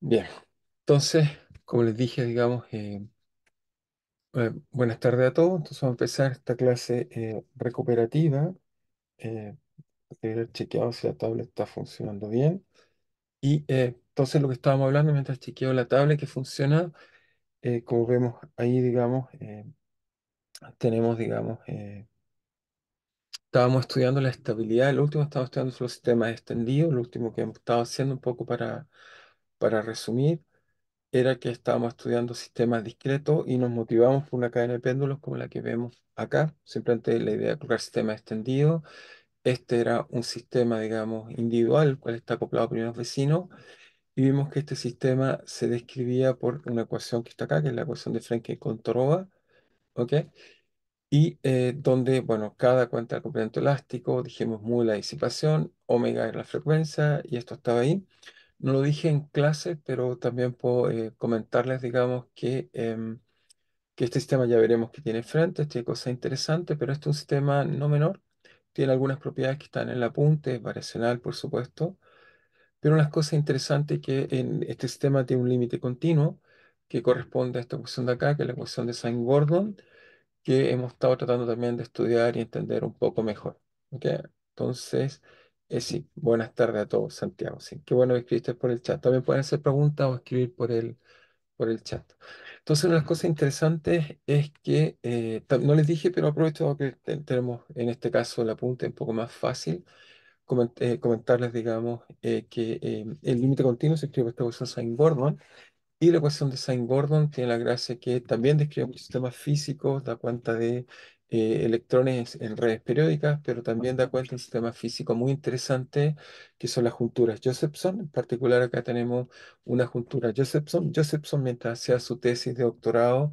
Bien, entonces, como les dije, digamos, buenas tardes a todos. Entonces vamos a empezar esta clase recuperativa. De haber chequeado si la tablet está funcionando bien. Y entonces lo que estábamos hablando mientras chequeo la tablet que funciona, como vemos ahí, digamos, tenemos, digamos, estábamos estudiando la estabilidad. El último estábamos estudiando los sistemas extendidos. Lo último que hemos estado haciendo un poco para resumir era que estábamos estudiando sistemas discretos y nos motivamos por una cadena de péndulos como la que vemos acá. Simplemente la idea de colocar sistemas extendidos. Este era un sistema, digamos, individual, el cual está acoplado a primeros vecinos, y vimos que este sistema se describía por una ecuación que está acá, que es la ecuación de Frenkel-Kontorova, ¿ok? Y donde, bueno, cada cuenta de complemento elástico, dijimos mu la disipación, omega era la frecuencia, y esto estaba ahí. No lo dije en clase, pero también puedo comentarles, digamos, que este sistema ya veremos que tiene frentes, tiene cosas interesantes, pero este es un sistema no menor. Tiene algunas propiedades que están en el apunte, es variacional, por supuesto, pero unas cosas interesantes es que en este sistema tiene un límite continuo que corresponde a esta ecuación de acá, que es la ecuación de Sine-Gordon, que hemos estado tratando también de estudiar y entender un poco mejor. ¿Ok? Entonces, sí, buenas tardes a todos, Santiago. Sí, qué bueno que escribiste por el chat. También pueden hacer preguntas o escribir por el chat. Entonces, una de las cosas interesantes es que, no les dije, pero aprovecho que tenemos en este caso el apunte un poco más fácil, comentarles, digamos, que el límite continuo se escribe por esta ecuación Sine-Gordon, y la ecuación de Sine-Gordon tiene la gracia que también describe muchos sistemas físicos, da cuenta de electrones en redes periódicas, pero también da cuenta de un sistema físico muy interesante que son las junturas Josephson. En particular acá tenemos una juntura Josephson. Josephson, mientras hacía su tesis de doctorado,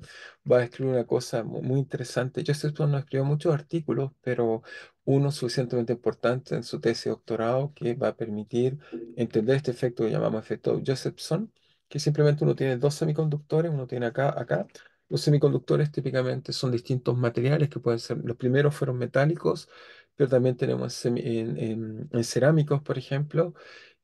va a escribir una cosa muy interesante. Josephson no escribió muchos artículos, pero uno suficientemente importante en su tesis de doctorado que va a permitir entender este efecto que llamamos efecto Josephson, que simplemente uno tiene dos semiconductores, uno tiene acá. Los semiconductores típicamente son distintos materiales que pueden ser, los primeros fueron metálicos, pero también tenemos en cerámicos, por ejemplo,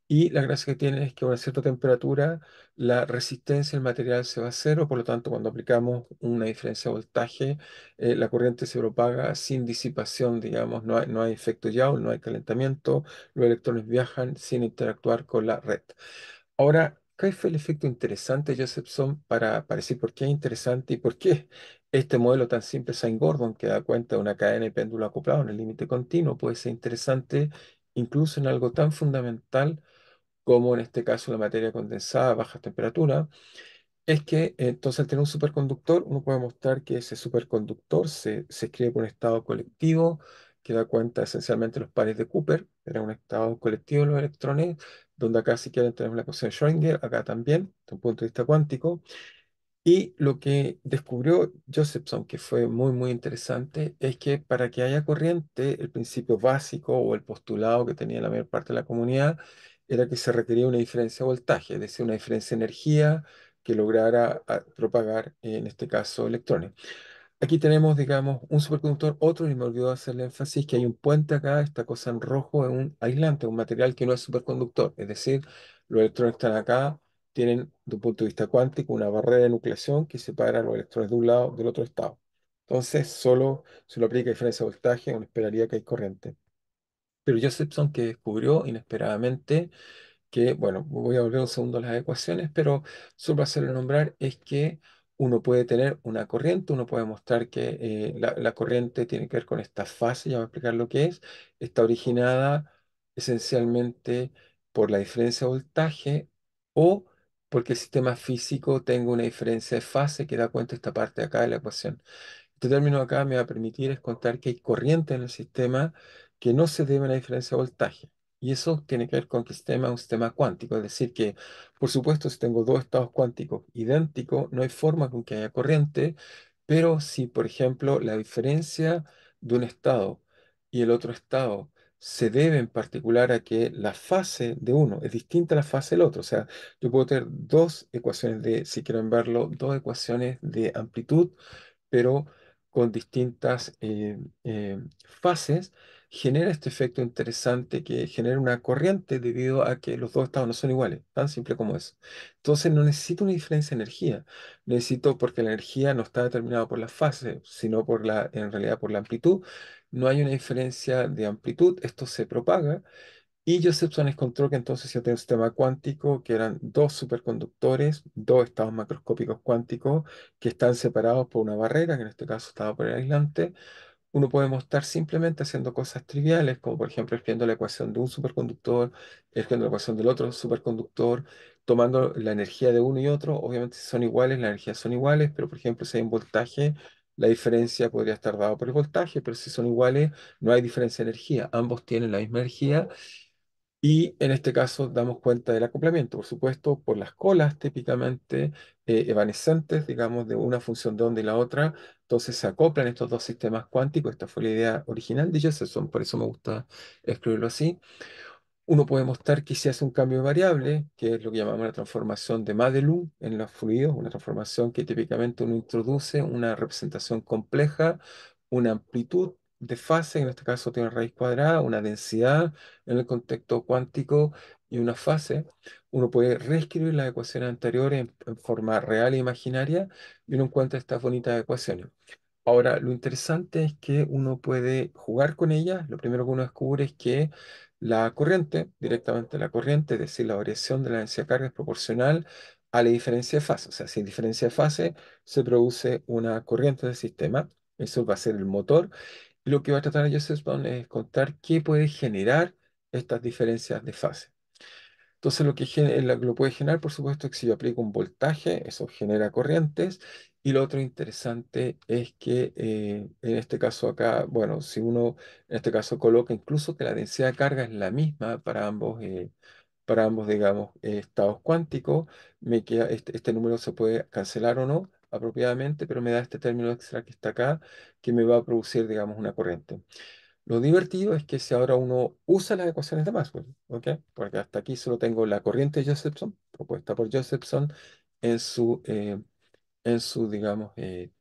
y la gracia que tiene es que a una cierta temperatura la resistencia del material se va a cero, por lo tanto cuando aplicamos una diferencia de voltaje, la corriente se propaga sin disipación, digamos, no hay efecto Joule, no hay calentamiento, los electrones viajan sin interactuar con la red. Ahora, ¿cuál fue el efecto interesante, Josephson, para decir por qué es interesante y por qué este modelo tan simple, Sine-Gordon, que da cuenta de una cadena de péndulo acoplado en el límite continuo, puede ser interesante incluso en algo tan fundamental como en este caso la materia condensada a baja temperatura? Es que entonces al tener un superconductor, uno puede mostrar que ese superconductor se escribe por un estado colectivo que da cuenta esencialmente de los pares de Cooper. Era un estado colectivo de los electrones, donde acá si quieren tenemos la ecuación de Schrödinger, acá también, desde un punto de vista cuántico. Y lo que descubrió Josephson, que fue muy, muy interesante, es que para que haya corriente, el principio básico o el postulado que tenía la mayor parte de la comunidad era que se requería una diferencia de voltaje, es decir, una diferencia de energía que lograra propagar, en este caso, electrones. Aquí tenemos, digamos, un superconductor, otro, y me olvidó hacerle énfasis que hay un puente acá, esta cosa en rojo es un aislante, un material que no es superconductor, es decir, los electrones que están acá tienen, de un punto de vista cuántico, una barrera de nucleación que separa los electrones de un lado del otro estado. Entonces, solo se lo aplica diferencia de voltaje, uno esperaría que hay corriente. Pero Josephson, que descubrió inesperadamente que, bueno, voy a volver un segundo a las ecuaciones, pero solo para hacerlo nombrar, es que uno puede tener una corriente, uno puede mostrar que la corriente tiene que ver con esta fase, ya voy a explicar lo que es, está originada esencialmente por la diferencia de voltaje o porque el sistema físico tenga una diferencia de fase que da cuenta de esta parte de acá de la ecuación. Este término acá me va a permitir es contar que hay corriente en el sistema que no se debe a la diferencia de voltaje. Y eso tiene que ver con que el sistema es un sistema cuántico. Es decir, que, por supuesto, si tengo dos estados cuánticos idénticos, no hay forma con que haya corriente, pero si, por ejemplo, la diferencia de un estado y el otro estado se debe en particular a que la fase de uno es distinta a la fase del otro. O sea, yo puedo tener dos ecuaciones si quieren verlo, dos ecuaciones de amplitud pero con distintas fases. genera este efecto interesante que genera una corriente debido a que los dos estados no son iguales, tan simple como eso. Entonces no necesito una diferencia de energía, necesito porque la energía no está determinada por la fase, sino por en realidad por la amplitud. No hay una diferencia de amplitud, esto se propaga y Josephson encontró que entonces yo tenía un sistema cuántico que eran dos superconductores, dos estados macroscópicos cuánticos que están separados por una barrera, que en este caso estaba por el aislante. Uno puede mostrar simplemente haciendo cosas triviales, como por ejemplo escribiendo la ecuación de un superconductor, escribiendo la ecuación del otro superconductor, tomando la energía de uno y otro. Obviamente si son iguales, las energías son iguales, pero por ejemplo si hay un voltaje, la diferencia podría estar dada por el voltaje, pero si son iguales, no hay diferencia de energía. Ambos tienen la misma energía y en este caso damos cuenta del acoplamiento, por supuesto, por las colas típicamente evanescentes, digamos, de una función de onda y la otra. Entonces se acoplan estos dos sistemas cuánticos. Esta fue la idea original de Josephson, por eso me gusta escribirlo así. Uno puede mostrar que si hace un cambio de variable, que es lo que llamamos la transformación de Madelung en los fluidos, una transformación que típicamente uno introduce una representación compleja, una amplitud de fase, en este caso tiene raíz cuadrada, una densidad en el contexto cuántico y una fase. Uno puede reescribir las ecuaciones anteriores en forma real e imaginaria y uno encuentra estas bonitas ecuaciones. Ahora, lo interesante es que uno puede jugar con ellas. Lo primero que uno descubre es que la corriente, directamente la corriente, es decir, la variación de la densidad de carga es proporcional a la diferencia de fase. O sea, si hay diferencia de fase, se produce una corriente del sistema. Eso va a ser el motor. Y lo que va a tratar Joseph Bond es contar qué puede generar estas diferencias de fase. Entonces lo puede generar, por supuesto, que si yo aplico un voltaje, eso genera corrientes. Y lo otro interesante es que en este caso acá, bueno, si uno en este caso coloca incluso que la densidad de carga es la misma para ambos, digamos, estados cuánticos, me queda, este número se puede cancelar o no apropiadamente, pero me da este término extra que está acá, que me va a producir, digamos, una corriente. Lo divertido es que si ahora uno usa las ecuaciones de Maxwell, ¿ok? Porque hasta aquí solo tengo la corriente de Josephson, propuesta por Josephson en su digamos,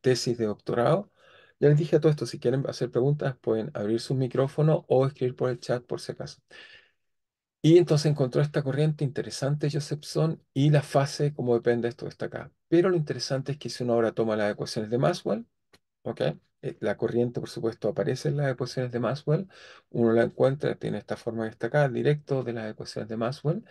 tesis de doctorado. Ya les dije a todo esto, si quieren hacer preguntas, pueden abrir su micrófono o escribir por el chat por si acaso. Y entonces encontró esta corriente interesante de Josephson y la fase, como depende de esto, está acá. Pero lo interesante es que si uno ahora toma las ecuaciones de Maxwell, ¿ok? La corriente, por supuesto, aparece en las ecuaciones de Maxwell. Uno la encuentra, tiene esta forma que está acá, directo de las ecuaciones de Maxwell.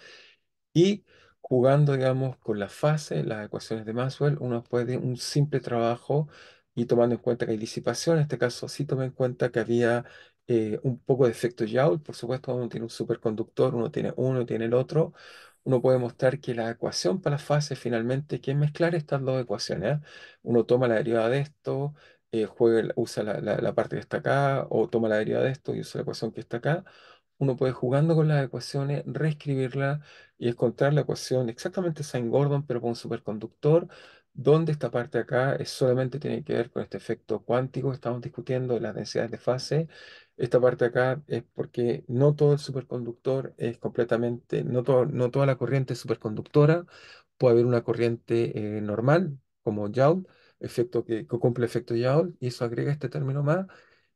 Y jugando, digamos, con la fase, las ecuaciones de Maxwell, uno puede un simple trabajo y tomando en cuenta que hay disipación, en este caso sí tomé en cuenta que había un poco de efecto Joule, por supuesto, uno tiene un superconductor, uno tiene uno y tiene el otro. Uno puede mostrar que la ecuación para la fase finalmente, que es mezclar estas dos ecuaciones, ¿eh? Uno toma la derivada de esto, usa la parte que está acá, o toma la derivada de esto y usa la ecuación que está acá. Uno puede jugando con las ecuaciones, reescribirla y encontrar la ecuación exactamente Sine-Gordon, pero con un superconductor, donde esta parte acá solamente tiene que ver con este efecto cuántico que estamos discutiendo, de las densidades de fase. Esta parte acá es porque no todo el superconductor es completamente, no toda la corriente es superconductora. Puede haber una corriente normal, como Joule, efecto que cumple efecto Joule, y eso agrega este término más.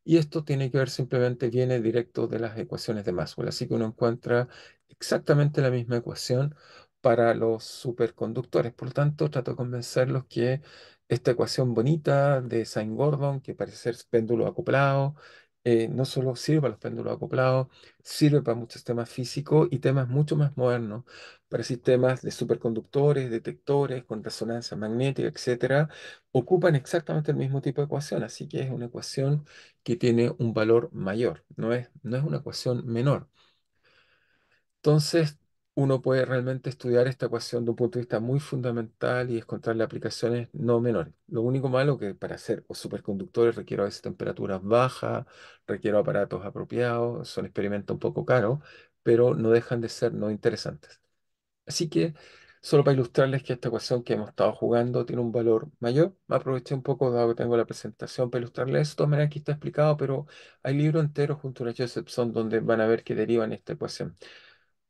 Y esto tiene que ver simplemente, viene directo de las ecuaciones de Maxwell. Así que uno encuentra exactamente la misma ecuación para los superconductores. Por lo tanto, trato de convencerlos que esta ecuación bonita de Sine-Gordon, que parece ser péndulo acoplado, no solo sirve para los péndulos acoplados, sirve para muchos temas físicos y temas mucho más modernos, para sistemas de superconductores, detectores con resonancia magnética, etcétera, ocupan exactamente el mismo tipo de ecuación, así que es una ecuación que tiene un valor mayor, no es una ecuación menor. Entonces, uno puede realmente estudiar esta ecuación de un punto de vista muy fundamental y encontrarle aplicaciones no menores. Lo único malo que para hacer superconductores requiere a veces temperaturas bajas, requiere aparatos apropiados, son experimentos un poco caros, pero no dejan de ser no interesantes. Así que, solo para ilustrarles que esta ecuación que hemos estado jugando tiene un valor mayor, aproveché un poco, dado que tengo la presentación, para ilustrarles esto. De manera que aquí está explicado, pero hay libros enteros junto a la Josephson donde van a ver que derivan esta ecuación.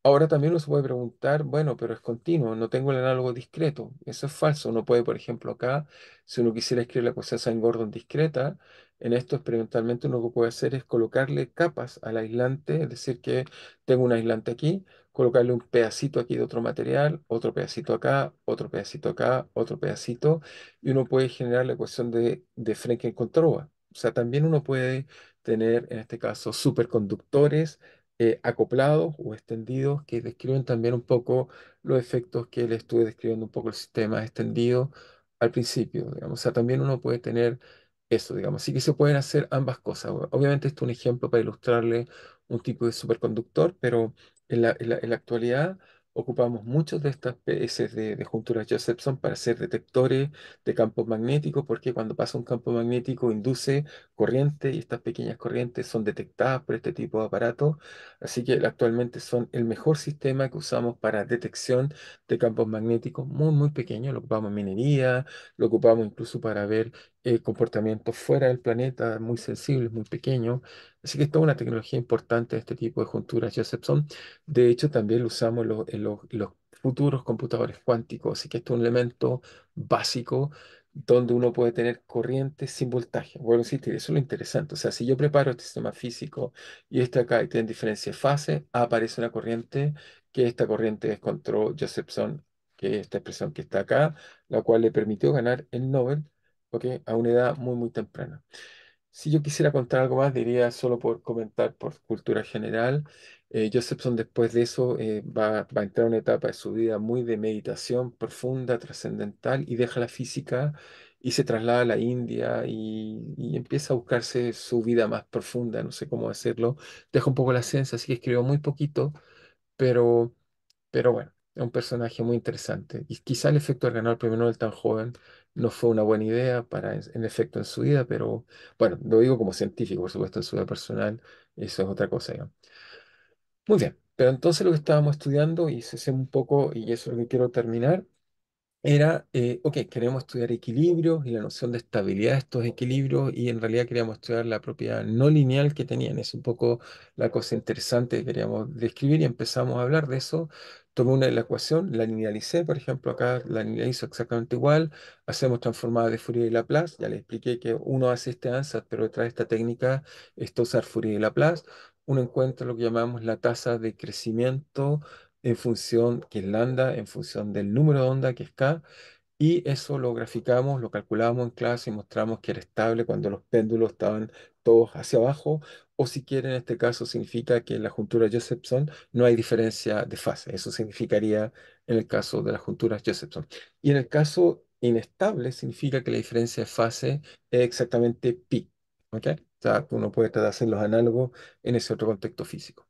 Ahora también uno se puede preguntar, bueno, pero es continuo, no tengo el análogo discreto. Eso es falso. Uno puede, por ejemplo, acá, si uno quisiera escribir la ecuación Sine-Gordon discreta, en esto experimentalmente uno lo que puede hacer es colocarle capas al aislante, es decir, que tengo un aislante aquí, colocarle un pedacito aquí de otro material, otro pedacito acá, otro pedacito acá, otro pedacito, y uno puede generar la ecuación de Frenkel-Kontrova. O sea, también uno puede tener, en este caso, superconductores acoplados o extendidos que describen también un poco los efectos que le estuve describiendo un poco el sistema extendido al principio, digamos. O sea, también uno puede tener eso, digamos. Así que se pueden hacer ambas cosas. Obviamente esto es un ejemplo para ilustrarle un tipo de superconductor, pero en la actualidad ocupamos muchos de estas especies de junturas Josephson para hacer detectores de campos magnéticos, porque cuando pasa un campo magnético induce corriente y estas pequeñas corrientes son detectadas por este tipo de aparatos. Así que actualmente son el mejor sistema que usamos para detección de campos magnéticos muy, muy pequeños. Lo ocupamos en minería, lo ocupamos incluso para ver comportamientos fuera del planeta, muy sensibles, muy pequeños. Así que es toda una tecnología importante este tipo de junturas Josephson. De hecho, también lo usamos en los futuros computadores cuánticos. Así que esto es un elemento básico donde uno puede tener corrientes sin voltaje. Bueno, sí, eso es lo interesante. O sea, si yo preparo este sistema físico y este acá y tiene diferencia de fase, aparece una corriente, que esta corriente es control Josephson, que es esta expresión que está acá, la cual le permitió ganar el Nobel, ¿ok? A una edad muy, muy temprana. Si yo quisiera contar algo más, diría solo por comentar por cultura general. Josephson después de eso va a entrar a una etapa de su vida muy de meditación profunda, trascendental, y deja la física y se traslada a la India y empieza a buscarse su vida más profunda, no sé cómo hacerlo. Deja un poco la ciencia, así que escribió muy poquito, pero bueno, es un personaje muy interesante. Y quizá el efecto de ganar el premio Nobel tan joven no fue una buena idea para, en efecto, en su vida, pero bueno, lo digo como científico, por supuesto, en su vida personal, eso es otra cosa, digamos. Muy bien, pero entonces lo que estábamos estudiando, y se sé un poco, y eso es lo que quiero terminar, era, ok, queremos estudiar equilibrios y la noción de estabilidad de estos equilibrios y en realidad queríamos estudiar la propiedad no lineal que tenían. Es un poco la cosa interesante que queríamos describir y empezamos a hablar de eso. Tomé una de la ecuación, la linealicé, por ejemplo, acá la linealizo exactamente igual. Hacemos transformadas de Fourier y Laplace. Ya les expliqué que uno hace este ansatz, pero detrás de esta técnica está usar Fourier y Laplace. Uno encuentra lo que llamamos la tasa de crecimiento en función, que es lambda, en función del número de onda, que es k, y eso lo graficamos, lo calculamos en clase y mostramos que era estable cuando los péndulos estaban todos hacia abajo, o si quiere, en este caso significa que en la juntura Josephson no hay diferencia de fase. Eso significaría en el caso de las junturas Josephson. Y en el caso inestable significa que la diferencia de fase es exactamente pi. ¿Ok? O sea, uno puede tratar de hacer los análogos en ese otro contexto físico.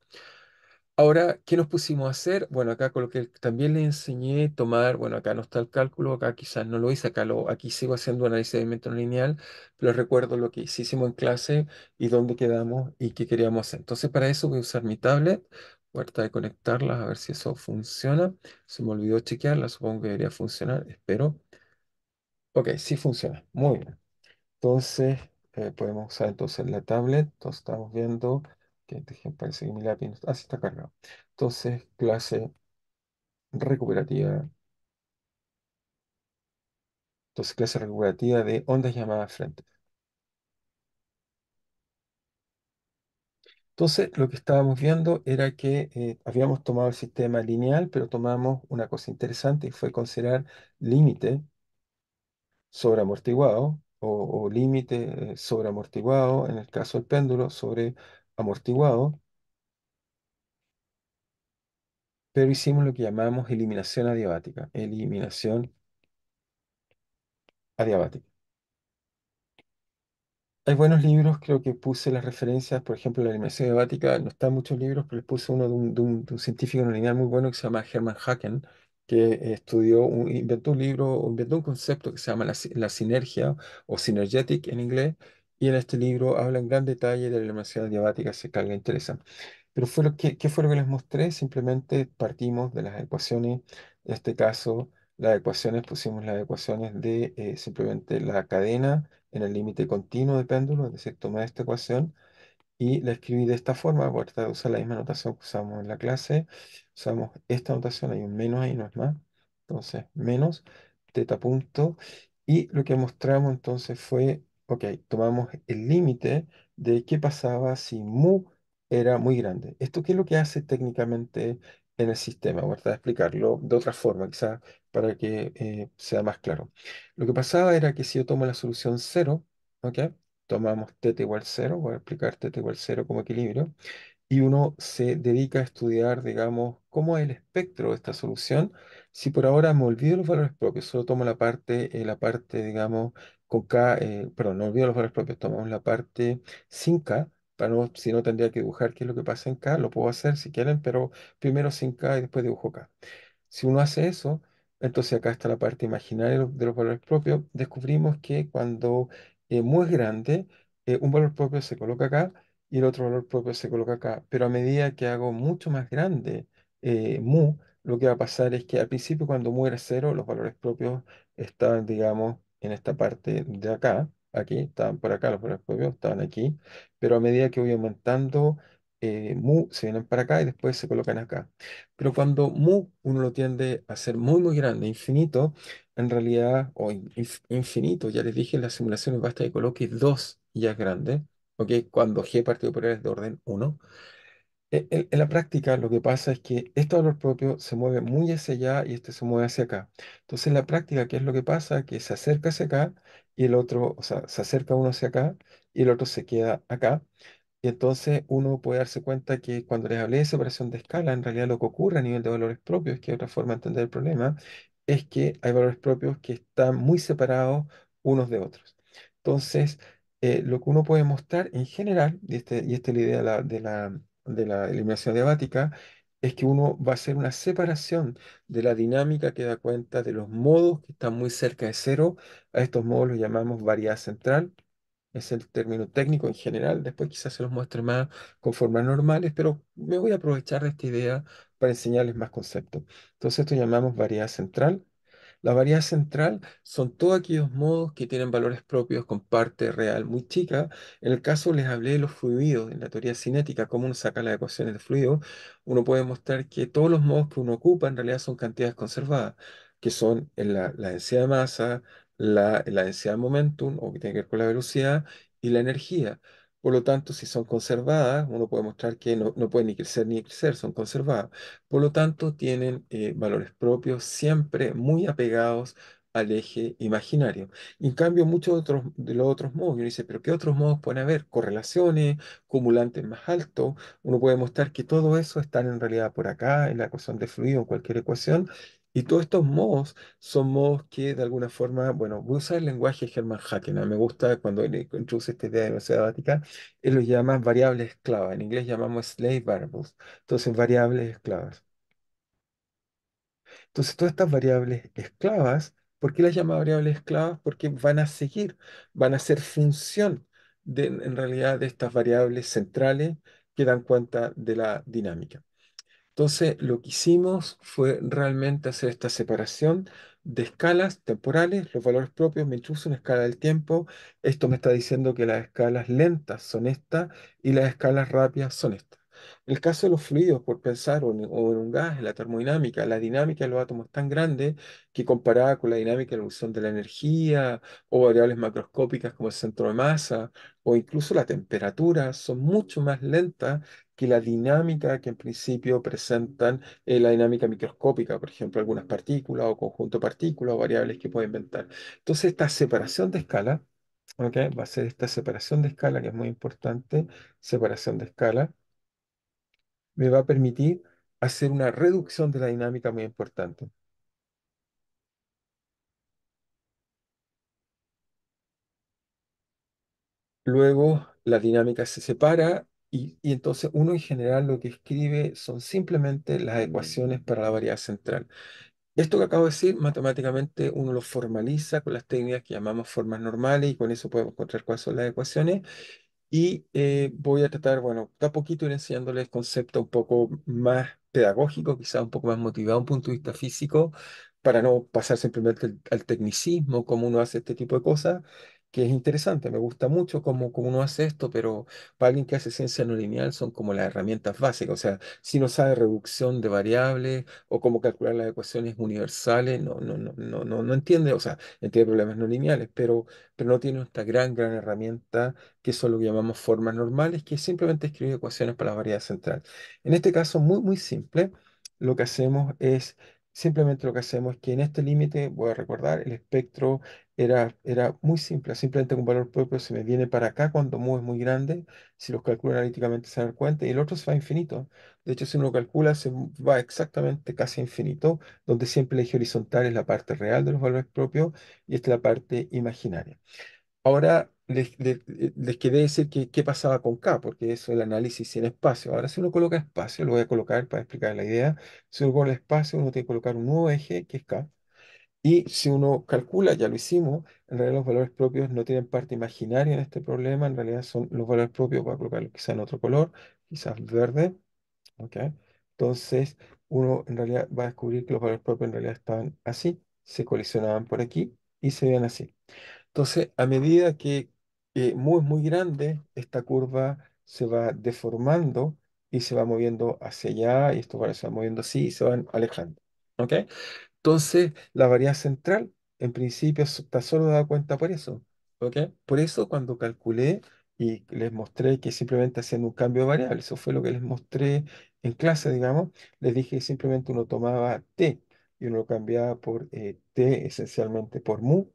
Ahora, ¿qué nos pusimos a hacer? Bueno, acá con lo que también le enseñé tomar, bueno, acá no está el cálculo, acá quizás no lo hice, aquí sigo haciendo análisis de movimiento no lineal, pero recuerdo lo que hicimos en clase y dónde quedamos y qué queríamos hacer. Entonces, para eso voy a usar mi tablet, voy a tratar de conectarla a ver si eso funciona. Se me olvidó chequearla, supongo que debería funcionar, espero. Ok, sí funciona, muy bien. Entonces, podemos usar entonces la tablet. Entonces, estamos viendo que parece que mi lápiz sí está cargado. Entonces, clase recuperativa. Entonces, clase recuperativa de ondas llamadas frente. Entonces, lo que estábamos viendo era que habíamos tomado el sistema lineal, pero tomamos una cosa interesante y fue considerar límite sobre amortiguado o límite sobre amortiguado, en el caso del péndulo, sobre amortiguado, pero hicimos lo que llamamos eliminación adiabática. Eliminación adiabática. Hay buenos libros, creo que puse las referencias, por ejemplo, la eliminación adiabática, no están muchos libros, pero les puse uno de un científico no lineal muy bueno que se llama Hermann Haken, que inventó un libro, o inventó un concepto que se llama la sinergia o synergetic en inglés, y en este libro habla en gran detalle de la eliminación adiabática, si que les interesa. Pero ¿qué fue lo que les mostré? Simplemente partimos de las ecuaciones, en este caso, las ecuaciones, pusimos las ecuaciones de simplemente la cadena en el límite continuo de péndulo, es decir, tomé esta ecuación y la escribí de esta forma, voy a tratar de usar la misma notación que usamos en la clase. Usamos esta notación, hay un menos ahí, no es más. Entonces, menos teta punto. Y lo que mostramos entonces fue, ok, tomamos el límite de qué pasaba si mu era muy grande. ¿Esto qué es lo que hace técnicamente en el sistema? Voy a tratar de explicarlo de otra forma, quizás para que sea más claro. Lo que pasaba era que si yo tomo la solución cero, ¿ok? Tomamos teta igual cero, voy a explicar teta igual cero como equilibrio, y uno se dedica a estudiar, digamos, cómo es el espectro de esta solución. Si por ahora me olvido los valores propios, solo tomo la parte, digamos, con K, perdón, no olvido los valores propios, tomamos la parte sin K, para no, si no tendría que dibujar qué es lo que pasa en K, lo puedo hacer si quieren, pero primero sin K y después dibujo K. Si uno hace eso, entonces acá está la parte imaginaria de los valores propios. Descubrimos que cuando mu es grande, un valor propio se coloca acá y el otro valor propio se coloca acá. Pero a medida que hago mucho más grande mu, lo que va a pasar es que al principio cuando mu era cero, los valores propios estaban, digamos, en esta parte de acá. Aquí, estaban por acá, los valores propios estaban aquí. Pero a medida que voy aumentando, mu se vienen para acá y después se colocan acá. Pero cuando mu uno lo tiende a hacer muy, muy grande, infinito, en realidad, o infinito, ya les dije en las simulaciones, basta que coloque 2 ya es grande, ¿ok? Cuando g partido por es de orden uno. En la práctica, lo que pasa es que este valor propio se mueve muy hacia allá y este se mueve hacia acá. Entonces, en la práctica, ¿qué es lo que pasa? Que se acerca hacia acá y el otro, o sea, se acerca uno hacia acá y el otro se queda acá. Y entonces uno puede darse cuenta que cuando les hablé de separación de escala, en realidad lo que ocurre a nivel de valores propios, que es otra forma de entender el problema, es que hay valores propios que están muy separados unos de otros. Entonces, lo que uno puede mostrar en general, y esta es la idea de la eliminación diabática, es que uno va a hacer una separación de la dinámica que da cuenta de los modos que están muy cerca de cero. A estos modos los llamamos variedad central, es el término técnico en general. Después quizás se los muestre más con formas normales, pero me voy a aprovechar de esta idea para enseñarles más conceptos. Entonces, esto llamamos variedad central. La variedad central son todos aquellos modos que tienen valores propios con parte real muy chica. En el caso les hablé de los fluidos, en la teoría cinética, cómo uno saca las ecuaciones de fluido, uno puede mostrar que todos los modos que uno ocupa en realidad son cantidades conservadas, que son en la densidad de masa, la densidad de momentum, o que tiene que ver con la velocidad, y la energía. Por lo tanto, si son conservadas, uno puede mostrar que no pueden ni crecer ni crecer, son conservadas. Por lo tanto, tienen valores propios siempre muy apegados al eje imaginario. En cambio, muchos otros, de los otros modos, uno dice, pero ¿qué otros modos pueden haber? Correlaciones, cumulantes más altos. Uno puede mostrar que todo eso están en realidad por acá, en la ecuación de fluido, en cualquier ecuación. Y todos estos modos son modos que de alguna forma, bueno, voy a usar el lenguaje de Hermann Hackena. Me gusta cuando él introduce esta idea de velocidad básica, él los llama variables esclavas. En inglés llamamos slave variables. Entonces, variables esclavas. Entonces, todas estas variables esclavas, ¿por qué las llama variables esclavas? Porque van a seguir, van a ser función en realidad de estas variables centrales que dan cuenta de la dinámica. Entonces, lo que hicimos fue realmente hacer esta separación de escalas temporales, los valores propios, me introduce una escala del tiempo, esto me está diciendo que las escalas lentas son estas y las escalas rápidas son estas. En el caso de los fluidos, por pensar, o en un gas, en la termodinámica, la dinámica de los átomos es tan grande que comparada con la dinámica de la evolución de la energía, o variables macroscópicas como el centro de masa, o incluso la temperatura, son mucho más lentas que la dinámica que en principio presentan la dinámica microscópica, por ejemplo, algunas partículas o conjunto de partículas o variables que puedo inventar. Entonces, esta separación de escala, ¿ok? Va a ser esta separación de escala que es muy importante, separación de escala, me va a permitir hacer una reducción de la dinámica muy importante. Luego, la dinámica se separa y entonces uno en general lo que escribe son simplemente las ecuaciones para la variedad central. Esto que acabo de decir, matemáticamente uno lo formaliza con las técnicas que llamamos formas normales y con eso podemos encontrar cuáles son las ecuaciones. Y voy a tratar, bueno, de a poquito ir enseñándoles conceptos un poco más pedagógicos, quizás un poco más motivados, un punto de vista físico, para no pasar simplemente al tecnicismo, cómo uno hace este tipo de cosas, que es interesante, me gusta mucho cómo uno hace esto, pero para alguien que hace ciencia no lineal son como las herramientas básicas. O sea, si no sabe reducción de variables o cómo calcular las ecuaciones universales, no entiende, o sea, entiende problemas no lineales, pero no tiene esta gran herramienta que son lo que llamamos formas normales, que es simplemente escribir ecuaciones para la variedad central. En este caso, muy simple, lo que hacemos es, simplemente lo que hacemos es que en este límite, voy a recordar, el espectro era muy simple, simplemente con valor propio se me viene para acá cuando mu es muy grande, si los calculo analíticamente se dan cuenta, y el otro se va a infinito. De hecho, si uno calcula, se va exactamente casi a infinito, donde siempre el eje horizontal es la parte real de los valores propios y esta es la parte imaginaria. Ahora les quedé decir qué pasaba con K, porque eso es el análisis sin espacio. Ahora, si uno coloca espacio, lo voy a colocar para explicar la idea. Si uno coloca espacio, uno tiene que colocar un nuevo eje, que es K. Y si uno calcula, ya lo hicimos, en realidad los valores propios no tienen parte imaginaria en este problema, en realidad son los valores propios, voy a colocarlos quizá en otro color, quizás verde, ¿ok? Entonces, uno en realidad va a descubrir que los valores propios en realidad estaban así, se colisionaban por aquí y se veían así. Entonces, a medida que mu es muy grande, esta curva se va deformando y se va moviendo hacia allá, y estos valores se van moviendo así y se van alejando, ¿ok? Entonces, la variable central, en principio, está solo dada cuenta por eso. ¿Ok? Por eso, cuando calculé y les mostré que simplemente haciendo un cambio de variable, eso fue lo que les mostré en clase, digamos, les dije que simplemente uno tomaba t y uno lo cambiaba por t esencialmente por mu.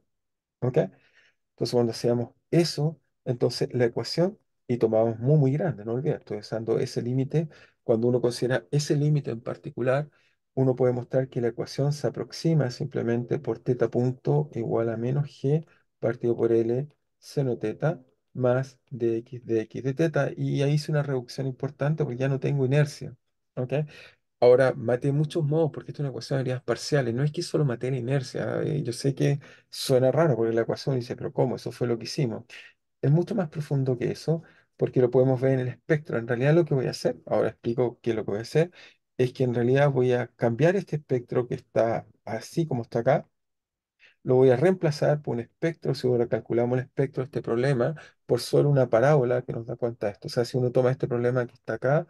¿Ok? Entonces, cuando hacíamos eso, entonces la ecuación, y tomábamos muy grande, no olvides, estoy usando ese límite, cuando uno considera ese límite en particular, uno puede mostrar que la ecuación se aproxima simplemente por teta punto igual a menos g partido por L seno teta más dx de x de teta, y ahí hice una reducción importante porque ya no tengo inercia. ¿Ok? Ahora, maté muchos modos porque esto es una ecuación de variedades parciales. No es que solo maté la inercia. Yo sé que suena raro porque la ecuación dice, pero ¿cómo? Eso fue lo que hicimos. Es mucho más profundo que eso porque lo podemos ver en el espectro. En realidad lo que voy a hacer, ahora explico qué es lo que voy a hacer, es que en realidad voy a cambiar este espectro que está así como está acá, lo voy a reemplazar por un espectro, si ahora calculamos el espectro de este problema, por solo una parábola que nos da cuenta de esto. O sea, si uno toma este problema que está acá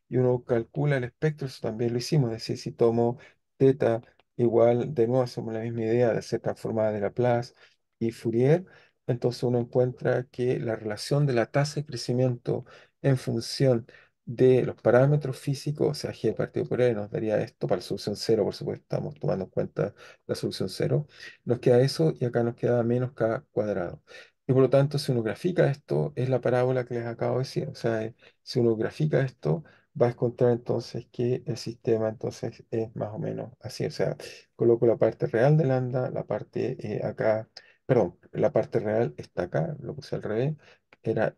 y uno calcula el espectro, eso también lo hicimos. Es decir, si tomo teta igual, de nuevo hacemos la misma idea de ser transformada de Laplace y Fourier, entonces uno encuentra que la relación de la tasa de crecimiento en función de los parámetros físicos, o sea, g partido por e, nos daría esto para la solución cero, por supuesto, estamos tomando en cuenta la solución cero, nos queda eso y acá nos queda menos k cuadrado. Y por lo tanto, si uno grafica esto, es la parábola que les acabo de decir. O sea, si uno grafica esto, va a encontrar entonces que el sistema entonces es más o menos así. O sea, coloco la parte real de lambda, la parte acá, perdón, la parte real está acá, lo puse al revés.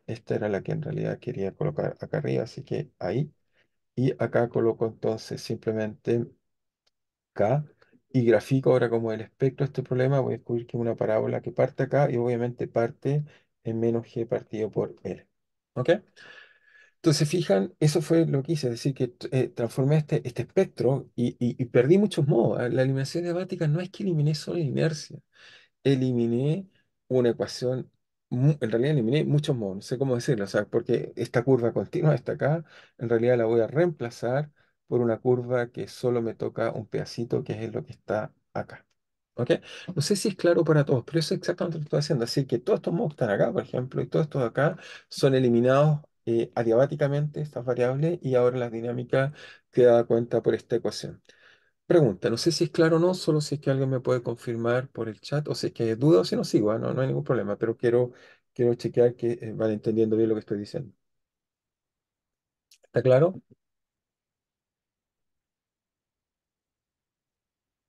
Esta era la que en realidad quería colocar acá arriba, así que ahí. Y acá coloco entonces simplemente K y grafico ahora como el espectro de este problema, voy a descubrir que es una parábola que parte acá y obviamente parte en menos g partido por L. ¿Ok? Entonces, fijan, eso fue lo que hice, es decir, que transformé este espectro y perdí muchos modos. La eliminación diabática no es que eliminé solo la inercia, eliminé una ecuación, en realidad eliminé muchos modos, no sé cómo decirlo, o sea, porque esta curva continua está acá, en realidad la voy a reemplazar por una curva que solo me toca un pedacito, que es lo que está acá. ¿Ok? No sé si es claro para todos, pero eso es exactamente lo que estoy haciendo. Así que todos estos modos están acá, por ejemplo, y todos estos de acá son eliminados adiabáticamente, estas variables, y ahora la dinámica queda dada cuenta por esta ecuación. Pregunta, no sé si es claro o no, solo si es que alguien me puede confirmar por el chat, o si es que hay dudas, o si no sigo, no hay ningún problema, pero quiero chequear que van entendiendo bien lo que estoy diciendo. ¿Está claro?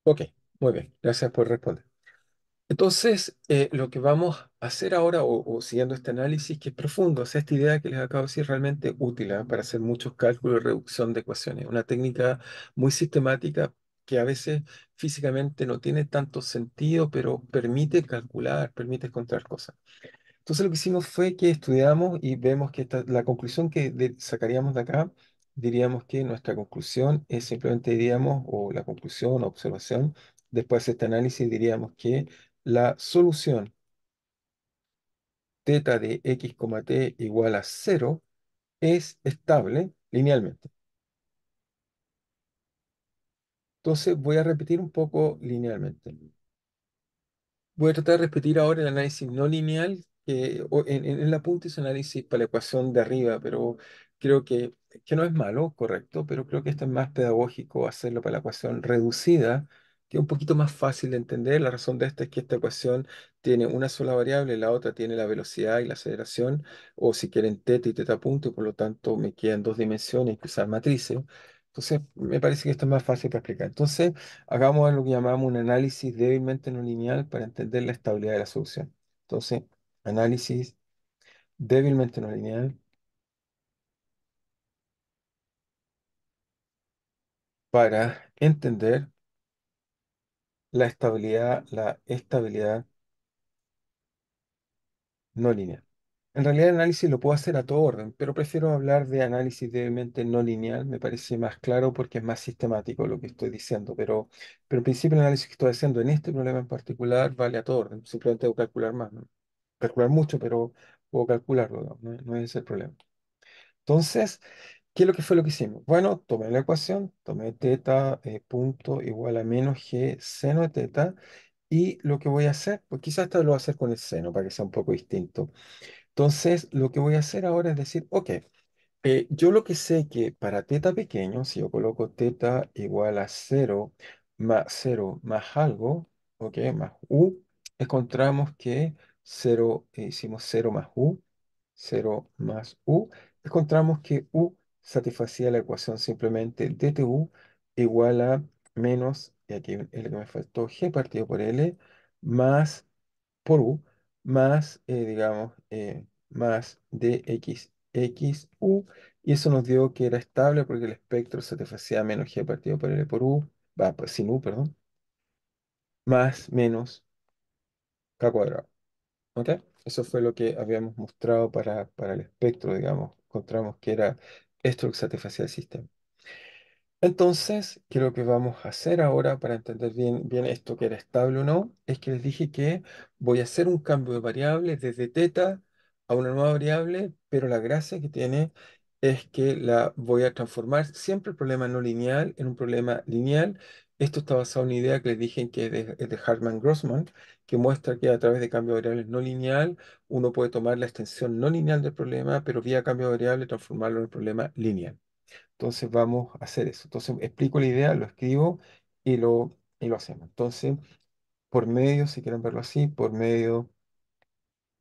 Ok, muy bien, gracias por responder. Entonces, lo que vamos a hacer ahora, o siguiendo este análisis que es profundo, o sea, esta idea que les acabo de decir es realmente útil, para hacer muchos cálculos y reducción de ecuaciones. Una técnica muy sistemática que a veces físicamente no tiene tanto sentido, pero permite calcular, permite encontrar cosas. Entonces lo que hicimos fue que estudiamos y vemos que la conclusión que sacaríamos de acá, diríamos que nuestra conclusión es simplemente diríamos, o la conclusión o observación, después de este análisis diríamos que la solución teta de x, t igual a cero es estable linealmente. Entonces voy a repetir un poco linealmente. Voy a tratar de repetir ahora el análisis no lineal, que en la punta hice análisis para la ecuación de arriba, pero creo que no es malo, correcto, pero creo que esto es más pedagógico hacerlo para la ecuación reducida, que es un poquito más fácil de entender. La razón de esta es que esta ecuación tiene una sola variable, la otra tiene la velocidad y la aceleración, o si quieren teta y teta punto, y por lo tanto me quedan dos dimensiones que usar matrices. Entonces, me parece que esto es más fácil para explicar. Entonces, hagamos lo que llamamos un análisis débilmente no lineal para entender la estabilidad de la solución. Entonces, análisis débilmente no lineal para entender la estabilidad no lineal. En realidad, el análisis lo puedo hacer a todo orden, pero prefiero hablar de análisis débilmente no lineal. Me parece más claro porque es más sistemático lo que estoy diciendo. Pero en principio, el análisis que estoy haciendo en este problema en particular vale a todo orden. Simplemente debo calcular más, ¿no? Calcular mucho, pero puedo calcularlo, ¿no? No es ese el problema. Entonces, ¿qué es lo que fue lo que hicimos? Bueno, tomé la ecuación, tomé teta punto igual a menos g seno de teta, y lo que voy a hacer, pues quizás esto lo voy a hacer con el seno para que sea un poco distinto. Entonces, lo que voy a hacer ahora es decir, ok, yo lo que sé que para teta pequeño, si yo coloco teta igual a cero más algo, ok, más u, encontramos que cero hicimos cero más u, cero más u, encontramos que u satisfacía la ecuación simplemente dtu igual a menos, y aquí es lo que me faltó, g partido por l, más por u, más, digamos, más dxxu, y eso nos dio que era estable porque el espectro satisfacía menos g partido por l por u, va, pues sin u, perdón, más menos k cuadrado. ¿Ok? Eso fue lo que habíamos mostrado para el espectro, digamos. Encontramos que era esto lo que satisfacía el sistema. Entonces, ¿qué es lo que vamos a hacer ahora para entender bien esto que era estable o no? Es que les dije que voy a hacer un cambio de variable desde teta a una nueva variable, pero la gracia que tiene es que la voy a transformar siempre el problema no lineal en un problema lineal. Esto está basado en una idea que les dije que es de Hartman-Grossman, que muestra que a través de cambio de variables no lineal uno puede tomar la extensión no lineal del problema, pero vía cambio de variable transformarlo en un problema lineal. Entonces vamos a hacer eso. Entonces explico la idea, lo escribo y lo hacemos. Entonces, por medio, si quieren verlo así, por medio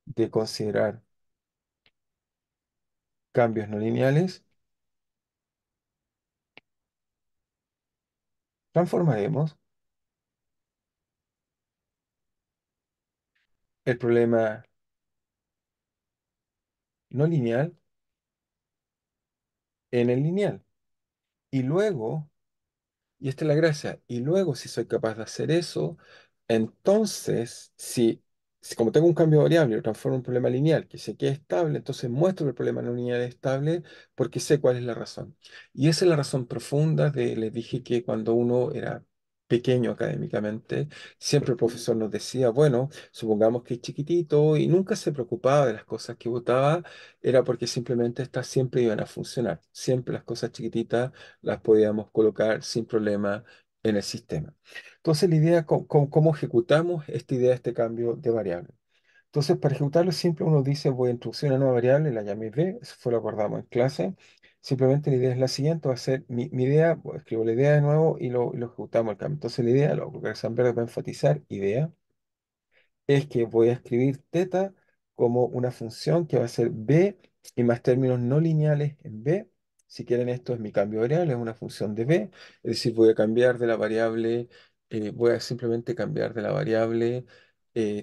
de considerar cambios no lineales, transformaremos el problema no lineal en el lineal. Y luego, y esta es la gracia, y luego si soy capaz de hacer eso, entonces, si como tengo un cambio de variable, lo transformo en un problema lineal que sé que es estable, entonces muestro que el problema no lineal es estable porque sé cuál es la razón. Y esa es la razón profunda les dije que cuando uno era pequeño académicamente, siempre el profesor nos decía, bueno, supongamos que es chiquitito y nunca se preocupaba de las cosas que votaba, era porque simplemente estas siempre iban a funcionar. Siempre las cosas chiquititas las podíamos colocar sin problema en el sistema. Entonces, la idea, cómo ejecutamos esta idea, este cambio de variable. Entonces, para ejecutarlo simple, uno dice, voy a introducir una nueva variable, la llamé b, eso fue lo acordamos en clase. Simplemente la idea es la siguiente, va a ser mi idea, pues, escribo la idea de nuevo y lo ejecutamos el cambio. Entonces, la idea, lo voy a colocar en verde para enfatizar, idea es que voy a escribir teta como una función que va a ser b y más términos no lineales en b. Si quieren, esto es mi cambio de variable, es una función de b, es decir, voy a cambiar de la variable, voy a simplemente cambiar de la variable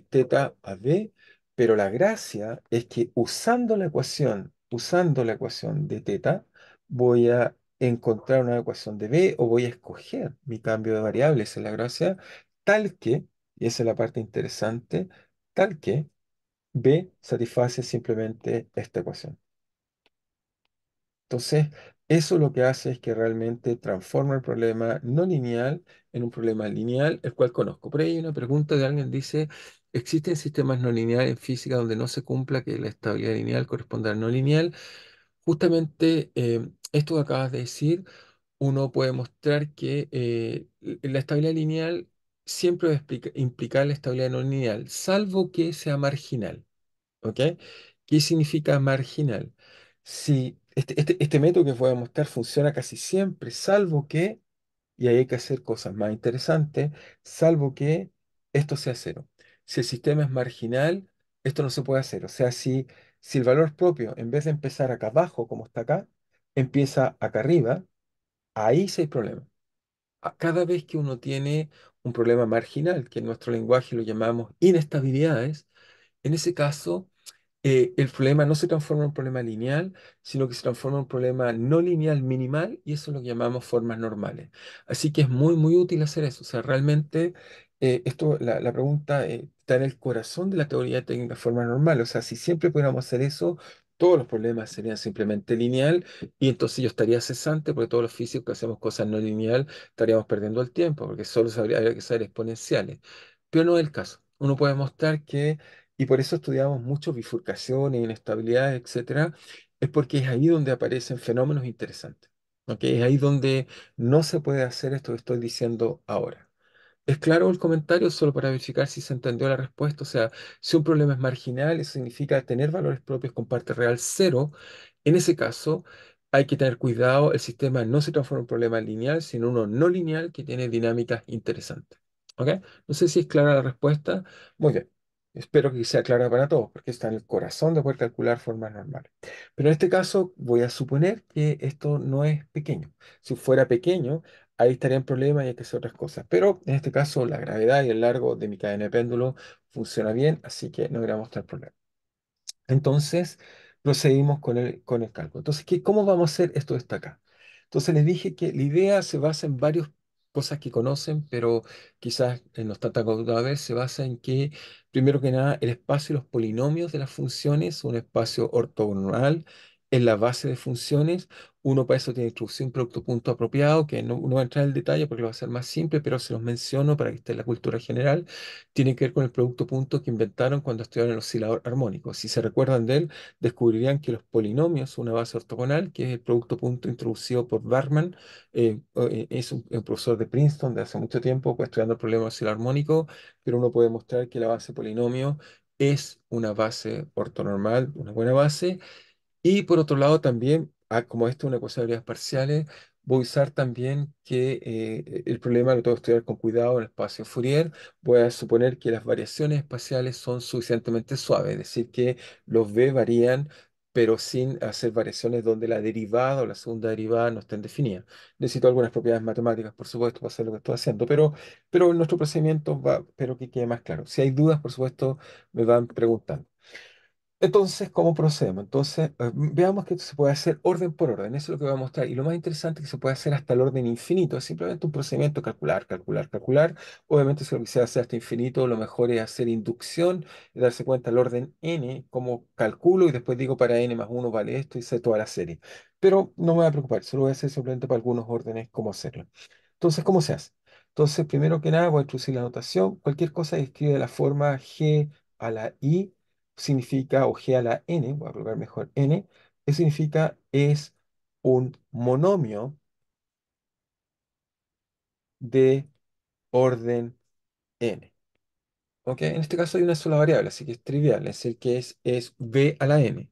teta a b, pero la gracia es que usando la ecuación de teta, voy a encontrar una ecuación de b o voy a escoger mi cambio de variable, esa es la gracia, tal que y esa es la parte interesante, tal que B satisface simplemente esta ecuación. Entonces, Eso lo que hace es que realmente transforma el problema no lineal en un problema lineal, el cual conozco. Por ahí hay una pregunta de alguien dice, ¿existen sistemas no lineales en física donde no se cumpla que la estabilidad lineal corresponda al no lineal? Justamente esto que acabas de decir, uno puede mostrar que la estabilidad lineal siempre va a implicar la estabilidad no lineal, salvo que sea marginal. ¿Ok? ¿Qué significa marginal? Si este método que voy a mostrar funciona casi siempre, salvo que, y ahí hay que hacer cosas más interesantes, salvo que esto sea cero. Si el sistema es marginal, esto no se puede hacer. O sea, si el valor propio, en vez de empezar acá abajo, como está acá, empieza acá arriba, ahí sí hay problema. Cada vez que uno tiene un problema marginal, que en nuestro lenguaje lo llamamos inestabilidades, en ese caso el problema no se transforma en un problema lineal, sino que se transforma en un problema no lineal minimal y eso es lo que llamamos formas normales. Así que es muy, muy útil hacer eso. O sea, realmente la pregunta está en el corazón de la teoría de técnicas formas normales. O sea, si siempre pudiéramos hacer eso, todos los problemas serían simplemente lineal y entonces yo estaría cesante porque todos los físicos que hacemos cosas no lineal estaríamos perdiendo el tiempo porque solo habría que saber exponenciales. Pero no es el caso. Uno puede mostrar que y por eso estudiamos mucho bifurcaciones, inestabilidades, etcétera, es porque es ahí donde aparecen fenómenos interesantes. ¿Ok? Es ahí donde no se puede hacer esto que estoy diciendo ahora. ¿Es claro el comentario solo para verificar si se entendió la respuesta? O sea, si un problema es marginal, eso significa tener valores propios con parte real cero. En ese caso, hay que tener cuidado, el sistema no se transforma en un problema lineal, sino uno no lineal que tiene dinámicas interesantes. ¿Ok? No sé si es clara la respuesta. Muy bien. Espero que sea clara para todos, porque está en el corazón de poder calcular formas normales. Pero en este caso, voy a suponer que esto no es pequeño. Si fuera pequeño, ahí estaría en problema y hay que hacer otras cosas. Pero en este caso, la gravedad y el largo de mi cadena de péndulo funciona bien, así que no debería mostrar problema. Entonces, procedimos con el cálculo. Entonces, ¿cómo vamos a hacer esto está acá? Entonces, les dije que la idea se basa en varias cosas que conocen, pero quizás no está tan acostumbrado a ver, se basa en que, primero que nada, el espacio y los polinomios de las funciones, un espacio ortogonal en la base de funciones. Uno para eso tiene introducción producto punto apropiado, que no va a entrar en el detalle porque lo va a hacer más simple, pero se los menciono para que esté en la cultura general. Tiene que ver con el producto punto que inventaron cuando estudiaron el oscilador armónico. Si se recuerdan de él, descubrirían que los polinomios son una base ortogonal, que es el producto punto introducido por Barman. Es un profesor de Princeton de hace mucho tiempo, pues, estudiando el problema del oscilador armónico, pero uno puede mostrar que la base polinomio es una base ortonormal, una buena base, y por otro lado también, como esto es una ecuación de variedades parciales, voy a usar también que el problema lo tengo que estudiar con cuidado en el espacio Fourier. Voy a suponer que las variaciones espaciales son suficientemente suaves, es decir, que los v varían, pero sin hacer variaciones donde la derivada o la segunda derivada no estén definidas. Necesito algunas propiedades matemáticas, por supuesto, para hacer lo que estoy haciendo, pero nuestro procedimiento va, espero que quede más claro. Si hay dudas, por supuesto, me van preguntando. Entonces, ¿cómo procedemos? Entonces, veamos que esto se puede hacer orden por orden. Eso es lo que voy a mostrar. Y lo más interesante es que se puede hacer hasta el orden infinito. Es simplemente un procedimiento calcular, calcular, calcular. Obviamente, si lo quisiera hacer hasta infinito, lo mejor es hacer inducción y darse cuenta del orden n, como calculo, y después digo para n más 1 vale esto y sé toda la serie. Pero no me voy a preocupar, solo voy a hacer simplemente para algunos órdenes cómo hacerlo. Entonces, ¿cómo se hace? Entonces, primero que nada, voy a introducir la notación. Cualquier cosa que escribe de la forma g a la i significa, o g a la n, voy a colocar mejor n, eso significa es un monomio de orden n. ¿Ok? En este caso hay una sola variable, así que es trivial, es decir, que es b a la n.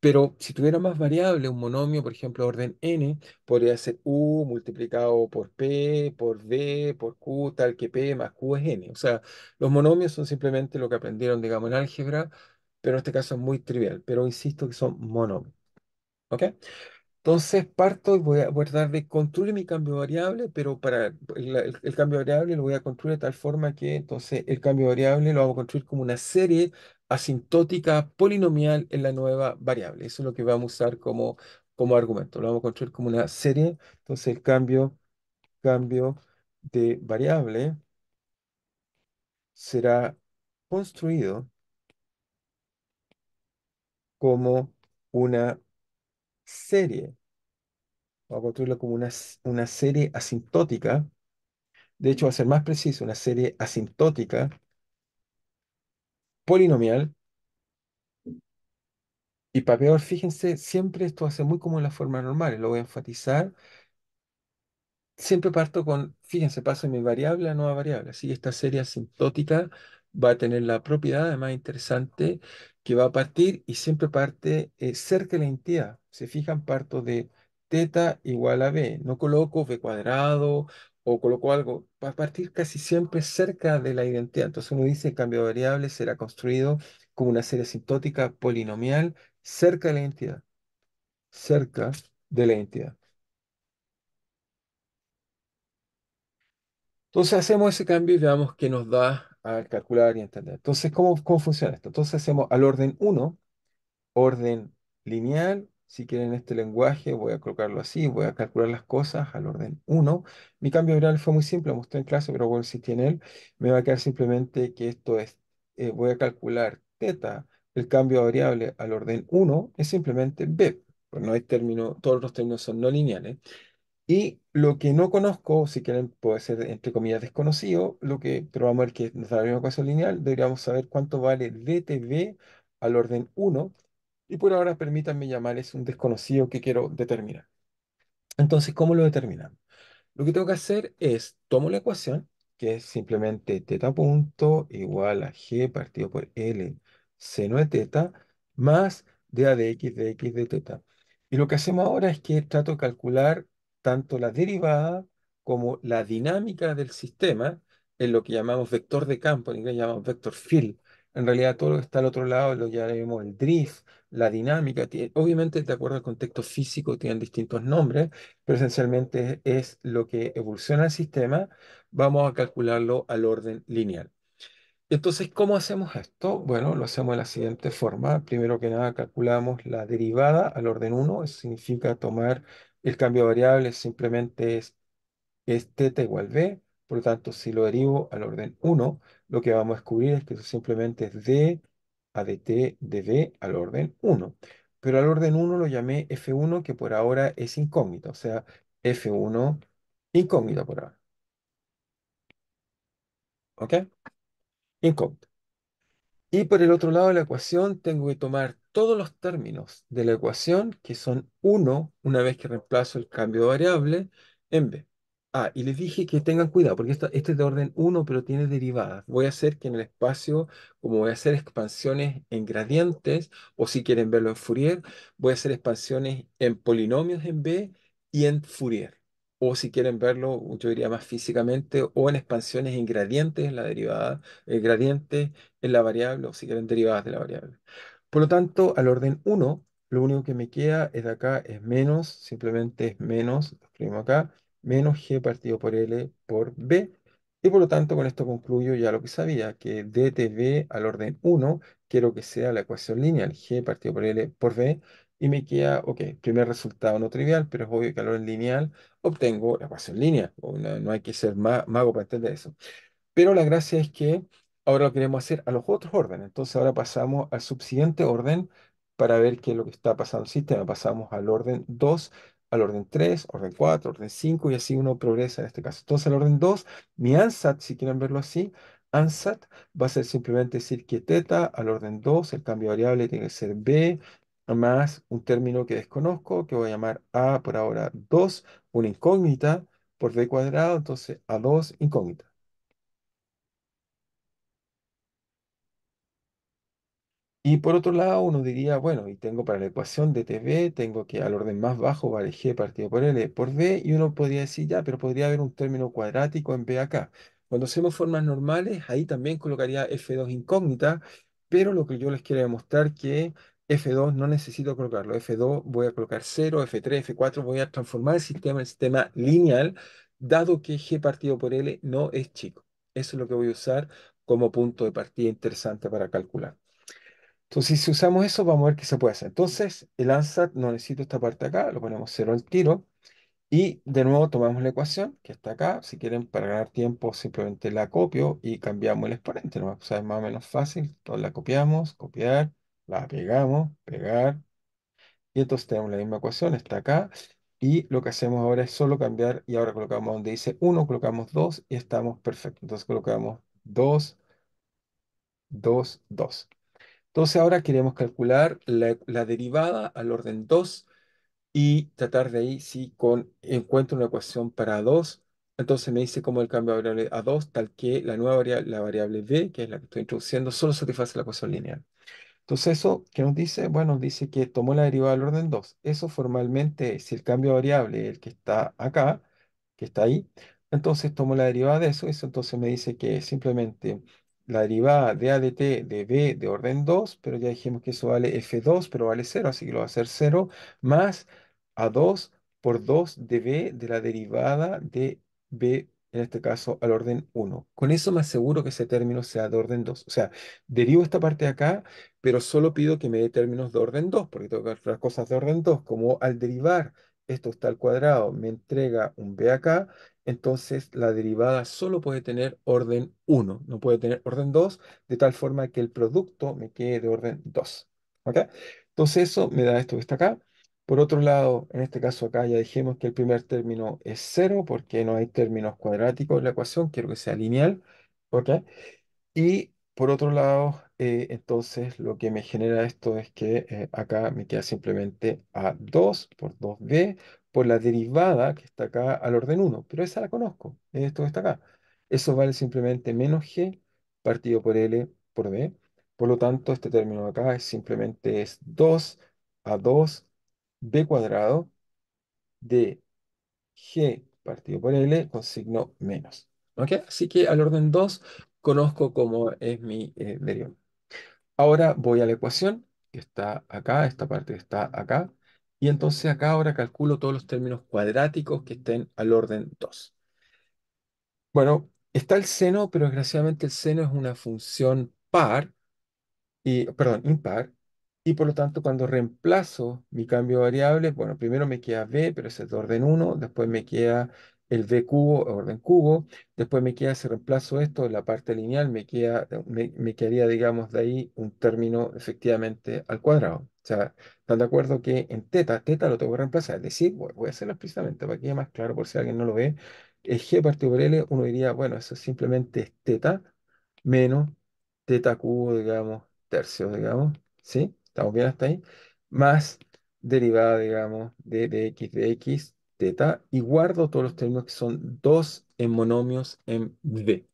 Pero si tuviera más variables, un monomio, por ejemplo, de orden n, podría ser u multiplicado por p, por v, por q, tal que p más q es n. O sea, los monomios son simplemente lo que aprendieron, digamos, en álgebra, pero en este caso es muy trivial. Pero insisto que son monomios. ¿Ok? Entonces parto y voy a tratar de construir mi cambio variable, pero para el cambio variable lo voy a construir de tal forma que entonces el cambio variable lo vamos a construir como una serie asintótica polinomial en la nueva variable. Eso es lo que vamos a usar como argumento. Lo vamos a construir como una serie. Entonces el cambio de variable será construido como una serie vamos a construirlo como una serie asintótica. De hecho, va a ser más preciso, una serie asintótica polinomial. Y para peor, fíjense, siempre esto va a ser muy como en las formas normales, lo voy a enfatizar. Siempre parto con, fíjense, paso de mi variable a nueva variable. Así que esta serie asintótica va a tener la propiedad, además interesante, que va a partir y siempre parte cerca de la entidad. Se fijan, parto de teta igual a b. No coloco b cuadrado o coloco algo. Va a partir casi siempre cerca de la identidad. Entonces uno dice, el cambio de variable será construido como una serie asintótica polinomial cerca de la identidad. Cerca de la identidad. Entonces hacemos ese cambio y veamos qué nos da al calcular y entender. Entonces, ¿cómo funciona esto? Entonces hacemos al orden uno orden lineal. Si quieren este lenguaje, voy a colocarlo así, voy a calcular las cosas al orden uno. Mi cambio oral fue muy simple, lo mostré en clase, pero voy a insistir en él. Me va a quedar simplemente que esto es, voy a calcular teta, el cambio de variable al orden uno es simplemente b. Pues no hay término, todos los términos son no lineales. Y lo que no conozco, si quieren, puede ser entre comillas desconocido, pero vamos a ver que nos da la misma ecuación lineal, deberíamos saber cuánto vale dtv al orden uno. Y por ahora permítanme llamar es un desconocido que quiero determinar. Entonces, ¿cómo lo determinamos? Lo que tengo que hacer es, tomo la ecuación, que es simplemente teta punto igual a g partido por L seno de teta, más dA de x de teta. Y lo que hacemos ahora es que trato de calcular tanto la derivada como la dinámica del sistema en lo que llamamos vector de campo, en inglés llamamos vector field. En realidad todo lo que está al otro lado lo llamaremos el drift, la dinámica. Obviamente, de acuerdo al contexto físico, tienen distintos nombres, pero esencialmente es lo que evoluciona el sistema, vamos a calcularlo al orden lineal. Entonces, ¿cómo hacemos esto? Bueno, lo hacemos de la siguiente forma. Primero que nada, calculamos la derivada al orden uno. Eso significa tomar el cambio de variable, simplemente es teta igual b. Por lo tanto, si lo derivo al orden uno, lo que vamos a descubrir es que eso simplemente es d a dt de b al orden uno. Pero al orden uno lo llamé f1, que por ahora es incógnita, o sea, f1 incógnita por ahora. ¿Ok? Incógnita. Y por el otro lado de la ecuación tengo que tomar todos los términos de la ecuación que son uno una vez que reemplazo el cambio de variable en b. Ah, y les dije que tengan cuidado porque este es de orden uno pero tiene derivadas. Voy a hacer que en el espacio, como voy a hacer expansiones en gradientes, o si quieren verlo en Fourier, voy a hacer expansiones en polinomios en b y en Fourier. O si quieren verlo, yo diría más físicamente, o en expansiones en gradientes en la derivada, gradientes en la variable o si quieren derivadas de la variable. Por lo tanto, al orden uno lo único que me queda es de acá, es menos, simplemente es menos, lo escribimos acá, menos g partido por L por B. Y por lo tanto, con esto concluyo ya lo que sabía, que dtv al orden uno quiero que sea la ecuación lineal, g partido por L por B. Y me queda, ok, primer resultado no trivial, pero es obvio que al orden lineal obtengo la ecuación lineal. No hay que ser mago para entender eso. Pero la gracia es que ahora lo queremos hacer a los otros órdenes. Entonces ahora pasamos al subsiguiente orden para ver qué es lo que está pasando en el sistema. Pasamos al orden 2, al orden 3, orden 4, orden 5 y así uno progresa en este caso. Entonces al orden 2, mi ansat, si quieren verlo así, ansat va a ser simplemente decir que teta al orden 2, el cambio de variable tiene que ser b más un término que desconozco, que voy a llamar a por ahora 2, una incógnita por b cuadrado, entonces a 2 incógnita. Y por otro lado, uno diría, bueno, y tengo para la ecuación de TV, tengo que al orden más bajo vale G partido por L por B, y uno podría decir, ya, pero podría haber un término cuadrático en B acá. Cuando hacemos formas normales, ahí también colocaría F2 incógnita, pero lo que yo les quiero demostrar que F2 no necesito colocarlo. F2 voy a colocar 0, F3, F4, voy a transformar el sistema en sistema lineal, dado que G partido por L no es chico. Eso es lo que voy a usar como punto de partida interesante para calcular. Entonces, si usamos eso, vamos a ver qué se puede hacer. Entonces, el ansat no necesito esta parte acá, lo ponemos cero al tiro. Y de nuevo tomamos la ecuación que está acá. Si quieren, para ganar tiempo, simplemente la copio y cambiamos el exponente, ¿no? O sea, es más o menos fácil. Entonces la copiamos, copiar, la pegamos, pegar. Y entonces tenemos la misma ecuación, está acá. Y lo que hacemos ahora es solo cambiar y ahora colocamos donde dice uno colocamos 2 y estamos perfectos. Entonces colocamos 2 2 2. Entonces ahora queremos calcular la derivada al orden 2 y tratar de ahí si encuentro una ecuación para 2. Entonces me dice como el cambio de variable a 2 tal que la nueva variable, la variable b, que es la que estoy introduciendo, solo satisface la ecuación lineal. Entonces, ¿eso qué nos dice? Bueno, nos dice que tomó la derivada del orden 2. Eso formalmente, si el cambio de variable, el que está acá, que está ahí, entonces tomo la derivada de eso. Eso entonces me dice que simplemente la derivada de a de t de b de orden 2, pero ya dijimos que eso vale f2, pero vale cero, así que lo va a hacer cero, más a2 por 2 de b de la derivada de b, en este caso, al orden uno. Con eso me aseguro que ese término sea de orden 2. O sea, derivo esta parte de acá, pero solo pido que me dé términos de orden 2 porque tengo que ver las cosas de orden 2 como al derivar esto está al cuadrado, me entrega un b acá, entonces la derivada solo puede tener orden uno, no puede tener orden 2 de tal forma que el producto me quede de orden 2. ¿Ok? Entonces eso me da esto que está acá. Por otro lado, en este caso acá ya dijimos que el primer término es cero porque no hay términos cuadráticos en la ecuación, quiero que sea lineal. ¿Ok? Y por otro lado, entonces lo que me genera esto es que acá me queda simplemente a2 por 2b por la derivada que está acá al orden uno, pero esa la conozco, esto que está acá. Eso vale simplemente menos g partido por l por b. Por lo tanto, este término de acá simplemente es 2 a 2 b cuadrado de g partido por l con signo menos. ¿Ok? Así que al orden 2 conozco cómo es mi derivada. Ahora voy a la ecuación que está acá, esta parte que está acá, y entonces acá ahora calculo todos los términos cuadráticos que estén al orden 2. Bueno, está el seno, pero desgraciadamente el seno es una función par perdón, impar, y por lo tanto cuando reemplazo mi cambio de variable, bueno, primero me queda b, pero ese es de orden uno, después me queda el b cubo, orden cubo, después me queda, si reemplazo esto en la parte lineal, me quedaría, digamos, de ahí un término efectivamente al cuadrado. O sea, ¿están de acuerdo que en teta lo tengo que reemplazar? Es decir, voy a hacerlo explícitamente para que quede más claro por si alguien no lo ve. El g partido por l, uno diría, bueno, eso simplemente es teta menos teta cubo, digamos, tercio, digamos, ¿sí? ¿Estamos bien hasta ahí? Más derivada, digamos, de x, teta, y guardo todos los términos que son dos en monomios en v.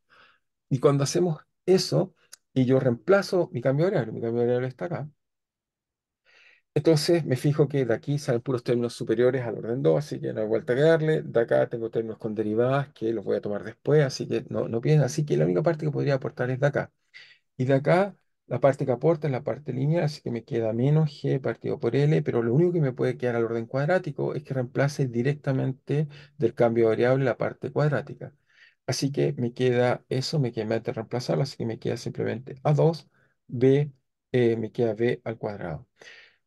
Y cuando hacemos eso, y yo reemplazo mi cambio de variable está acá, entonces me fijo que de aquí salen puros términos superiores al orden 2, así que no hay vuelta que darle. De acá tengo términos con derivadas que los voy a tomar después, así que no piensen. Así que la única parte que podría aportar es de acá. Y de acá, la parte que aporta es la parte lineal, así que me queda menos g partido por l, pero lo único que me puede quedar al orden cuadrático es que reemplace directamente del cambio de variable la parte cuadrática. Así que me queda eso, me queda en vez de reemplazarlo, así que me queda simplemente a2, b, me queda b al cuadrado.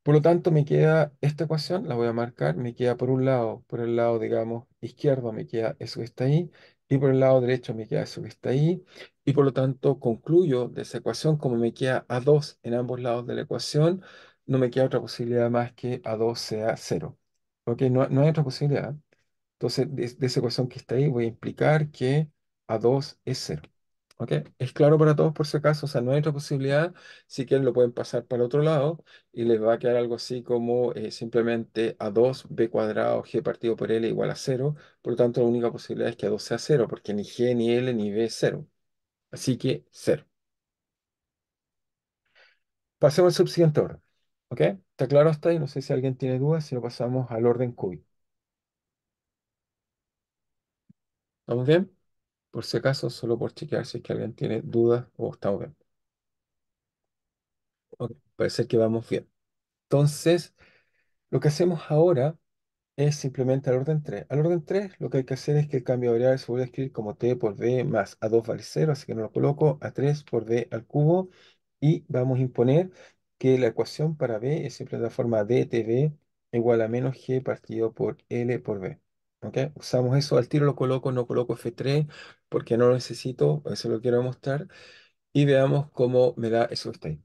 Por lo tanto, me queda esta ecuación, la voy a marcar, me queda por un lado, por el lado, digamos, izquierdo me queda eso que está ahí, y por el lado derecho me queda eso que está ahí, y por lo tanto concluyo de esa ecuación, como me queda a2 en ambos lados de la ecuación, no me queda otra posibilidad más que a2 sea cero. ¿Ok? No hay otra posibilidad. Entonces, de esa ecuación que está ahí, voy a implicar que A2 es cero. ¿Ok? Es claro para todos por si acaso, o sea, no hay otra posibilidad. Si quieren, lo pueden pasar para el otro lado y les va a quedar algo así como simplemente A2 B cuadrado G partido por L igual a cero. Por lo tanto, la única posibilidad es que A2 sea cero, porque ni G, ni L, ni B es cero. Así que cero. Pasemos al subsiguiente orden. ¿Ok? ¿Está claro hasta ahí? No sé si alguien tiene dudas, si lo pasamos al orden cúbico. ¿Estamos bien? Por si acaso, solo por chequear si es que alguien tiene dudas o estamos bien. Ok, parece que vamos bien. Entonces, lo que hacemos ahora es simplemente al orden 3. Al orden 3 lo que hay que hacer es que el cambio de variable se vuelve a escribir como t por b más a2 vale cero, así que no lo coloco, a 3 por b al cubo, y vamos a imponer que la ecuación para b es siempre de la forma dtb igual a menos g partido por l por b. ¿Ok? Usamos eso, al tiro lo coloco, no coloco f3 porque no lo necesito, eso lo quiero mostrar, y veamos cómo me da eso que está ahí.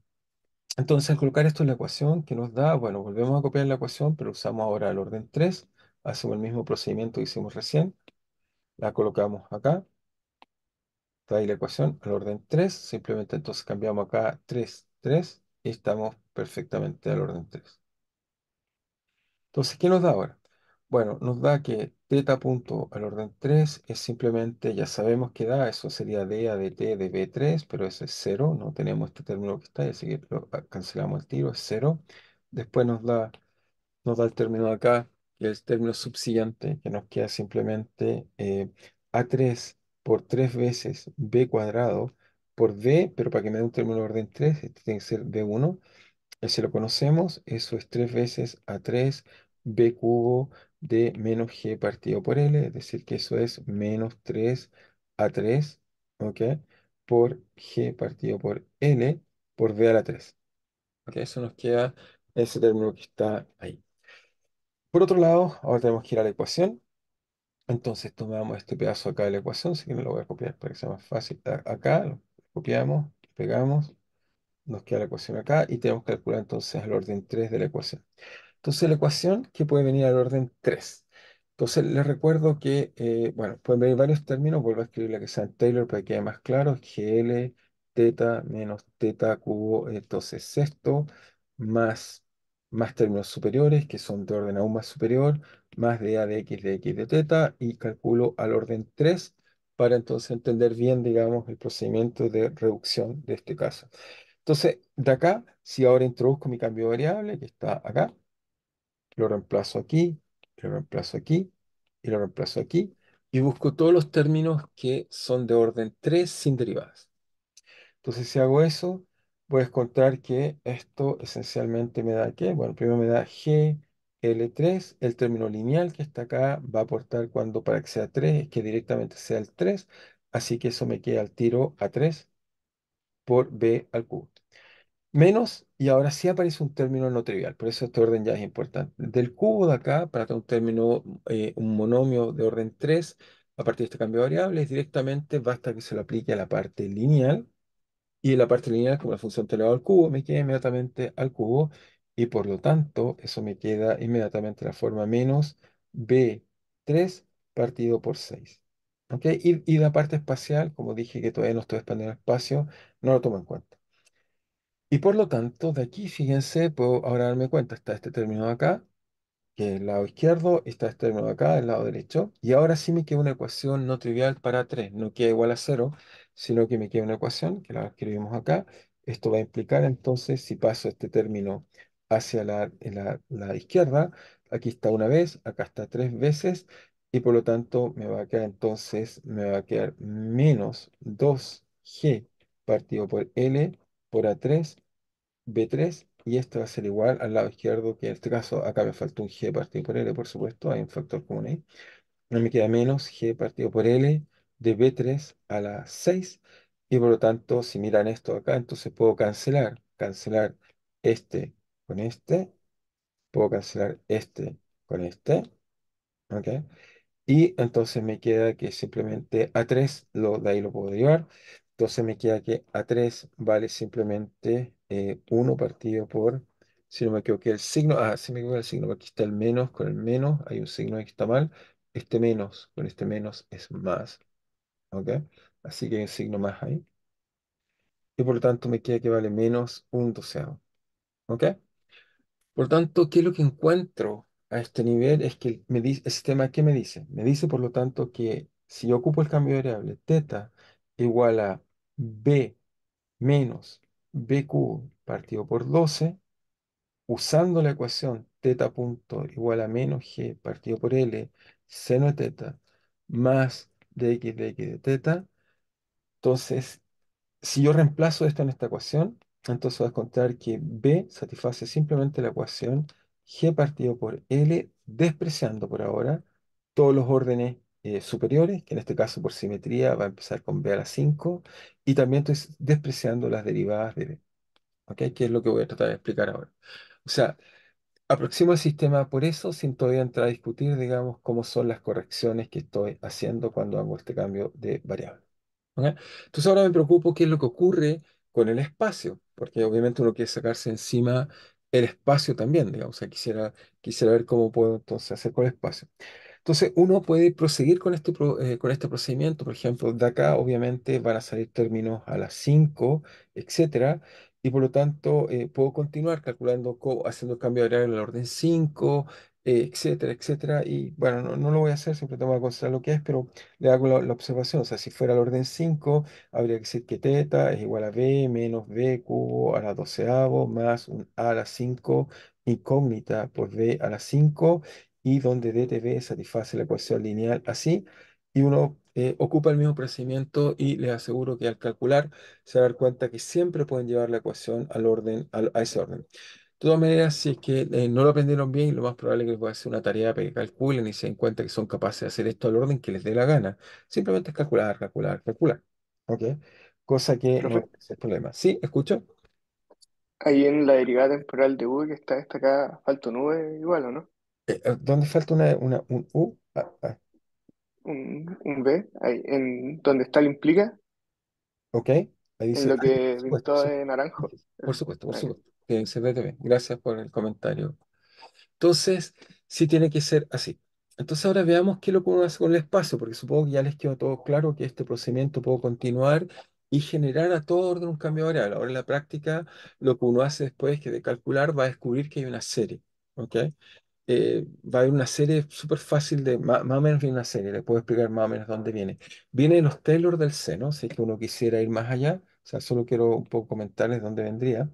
Entonces, al colocar esto en la ecuación que nos da, bueno, volvemos a copiar la ecuación, pero usamos ahora el orden 3. hacemos el mismo procedimiento que hicimos recién, la colocamos acá, está ahí la ecuación al orden 3, simplemente entonces cambiamos acá 3 3 y estamos perfectamente al orden 3. Entonces, ¿qué nos da ahora? Bueno, nos da que teta punto al orden 3 es simplemente, ya sabemos que da, eso sería d a dt de b3, pero eso es cero, no tenemos este término que está ahí, así que lo cancelamos el tiro, es cero. Después nos da el término de acá, que es el término subsiguiente, que nos queda simplemente a3 por 3 veces b cuadrado por b, pero para que me dé un término de orden 3, este tiene que ser b1. Si lo conocemos, eso es 3 veces a 3 b cubo de menos g partido por L, es decir, que eso es menos 3 a 3, ¿ok? Por g partido por L por b a la 3. ¿Ok? Eso nos queda ese término que está ahí. Por otro lado, ahora tenemos que ir a la ecuación. Entonces tomamos este pedazo acá de la ecuación, así que me lo voy a copiar para que sea más fácil. Acá lo copiamos, pegamos, nos queda la ecuación acá y tenemos que calcular entonces el orden 3 de la ecuación. Entonces la ecuación que puede venir al orden 3. Entonces les recuerdo que, bueno, pueden venir varios términos, vuelvo a escribir la que sea en Taylor para que quede más claro, GL, teta menos teta cubo, entonces sexto, más, más términos superiores que son de orden aún más superior, más de a de x de teta y calculo al orden 3 para entonces entender bien, digamos, el procedimiento de reducción de este caso. Entonces, de acá, si ahora introduzco mi cambio de variable, que está acá, lo reemplazo aquí, lo reemplazo aquí y lo reemplazo aquí, y busco todos los términos que son de orden 3 sin derivadas. Entonces, si hago eso, voy a encontrar que esto esencialmente me da ¿qué? Bueno, primero me da G L3, el término lineal que está acá va a aportar cuando para que sea 3 es que directamente sea el 3, así que eso me queda al tiro a 3 por b al cubo. Menos, y ahora sí aparece un término no trivial, por eso este orden ya es importante. Del cubo de acá, para tener un término, un monomio de orden 3 a partir de este cambio de variables, directamente basta que se lo aplique a la parte lineal, y la parte lineal, como la función elevado al cubo, me queda inmediatamente al cubo, y por lo tanto, eso me queda inmediatamente la forma menos b3 partido por 6. ¿Ok? Y la parte espacial, como dije que todavía no estoy expandiendo el espacio, no lo tomo en cuenta. Y por lo tanto, de aquí, fíjense, puedo ahora darme cuenta, está este término de acá, que es el lado izquierdo, está este término de acá, el lado derecho, y ahora sí me queda una ecuación no trivial para 3 no queda igual a cero, sino que me queda una ecuación, que la escribimos acá. Esto va a implicar entonces, si paso este término hacia la izquierda, aquí está una vez, acá está 3 veces, y por lo tanto me va a quedar entonces, me va a quedar menos 2g partido por L por A3 B3 y esto va a ser igual al lado izquierdo, que en este caso acá me falta un g partido por L, por supuesto, hay un factor común ahí. No me queda menos g partido por L de B3 a la 6 y por lo tanto, si miran esto acá, entonces puedo cancelar este con este, puedo cancelar este con este, ¿ok? Y entonces me queda que simplemente A3, de ahí lo puedo derivar. Entonces me queda que A3 vale simplemente 1 partido por, si no me equivoqué, el signo. Sí me equivoqué el signo, porque aquí está el menos con el menos, hay un signo ahí que está mal. Este menos con este menos es más, ¿ok? Así que hay un signo más ahí. Y por lo tanto me queda que vale menos un doceavo, ¿ok? Por lo tanto, ¿qué es lo que encuentro a este nivel? Es que me dice, el sistema, ¿qué me dice? Me dice, por lo tanto, que si yo ocupo el cambio de variable teta igual a b menos b cubo partido por 12, usando la ecuación teta punto igual a menos g partido por L seno de teta más dx de x de teta, entonces si yo reemplazo esto en esta ecuación, entonces voy a encontrar que B satisface simplemente la ecuación G partido por L, despreciando por ahora todos los órdenes superiores, que en este caso por simetría va a empezar con B a la 5, y también estoy despreciando las derivadas de B, ¿ok? Que es lo que voy a tratar de explicar ahora. O sea, aproximo el sistema por eso, sin todavía entrar a discutir, digamos, cómo son las correcciones que estoy haciendo cuando hago este cambio de variable. ¿Ok? Entonces ahora me preocupo qué es lo que ocurre con el espacio, porque obviamente uno quiere sacarse encima el espacio también, digamos. O sea, quisiera ver cómo puedo entonces hacer con el espacio. Entonces, uno puede proseguir con este procedimiento. Por ejemplo, de acá obviamente van a salir términos a las 5, etcétera, y por lo tanto puedo continuar calculando, haciendo el cambio de variable al orden 5, etcétera, etcétera. Y bueno, no lo voy a hacer, siempre tengo que considerar lo que es, pero le hago la observación. O sea, si fuera al orden 5, habría que decir que teta es igual a b menos b cubo a la doceavo más un a a la 5 incógnita por b a la 5 y donde DTB satisface la ecuación lineal así, y uno ocupa el mismo procedimiento y les aseguro que al calcular se va a dar cuenta que siempre pueden llevar la ecuación al orden, a ese orden. De todas maneras, si es que no lo aprendieron bien, lo más probable es que les voy a hacer una tarea para que calculen y se den cuenta que son capaces de hacer esto al orden que les dé la gana. Simplemente es calcular, calcular, calcular. ¿Ok? Cosa que no Profe, es problema. ¿Sí? ¿Escucho? ahí en la derivada temporal de V que está destacada, falta un V igual, ¿o no? ¿Dónde falta un U? Un V, ahí, en donde está el implica, ¿Ok? Ahí en dice, lo por que supuesto, pintó de naranjo. por supuesto, por Ahí. supuesto. Tiene que ser BTV. Gracias por el comentario. Entonces, sí tiene que ser así. Entonces, ahora veamos qué es lo que uno hace con el espacio, porque supongo que ya les quedó todo claro que este procedimiento puede continuar y generar a todo orden un cambio de variable. Ahora, en la práctica, lo que uno hace después que de calcular va a descubrir que hay una serie. ¿Ok? Va a haber una serie súper fácil de, más o menos viene una serie, le puedo explicar más o menos dónde viene. Viene de los Taylor del seno, si es que uno quisiera ir más allá, o sea, solo quiero un poco comentarles dónde vendría.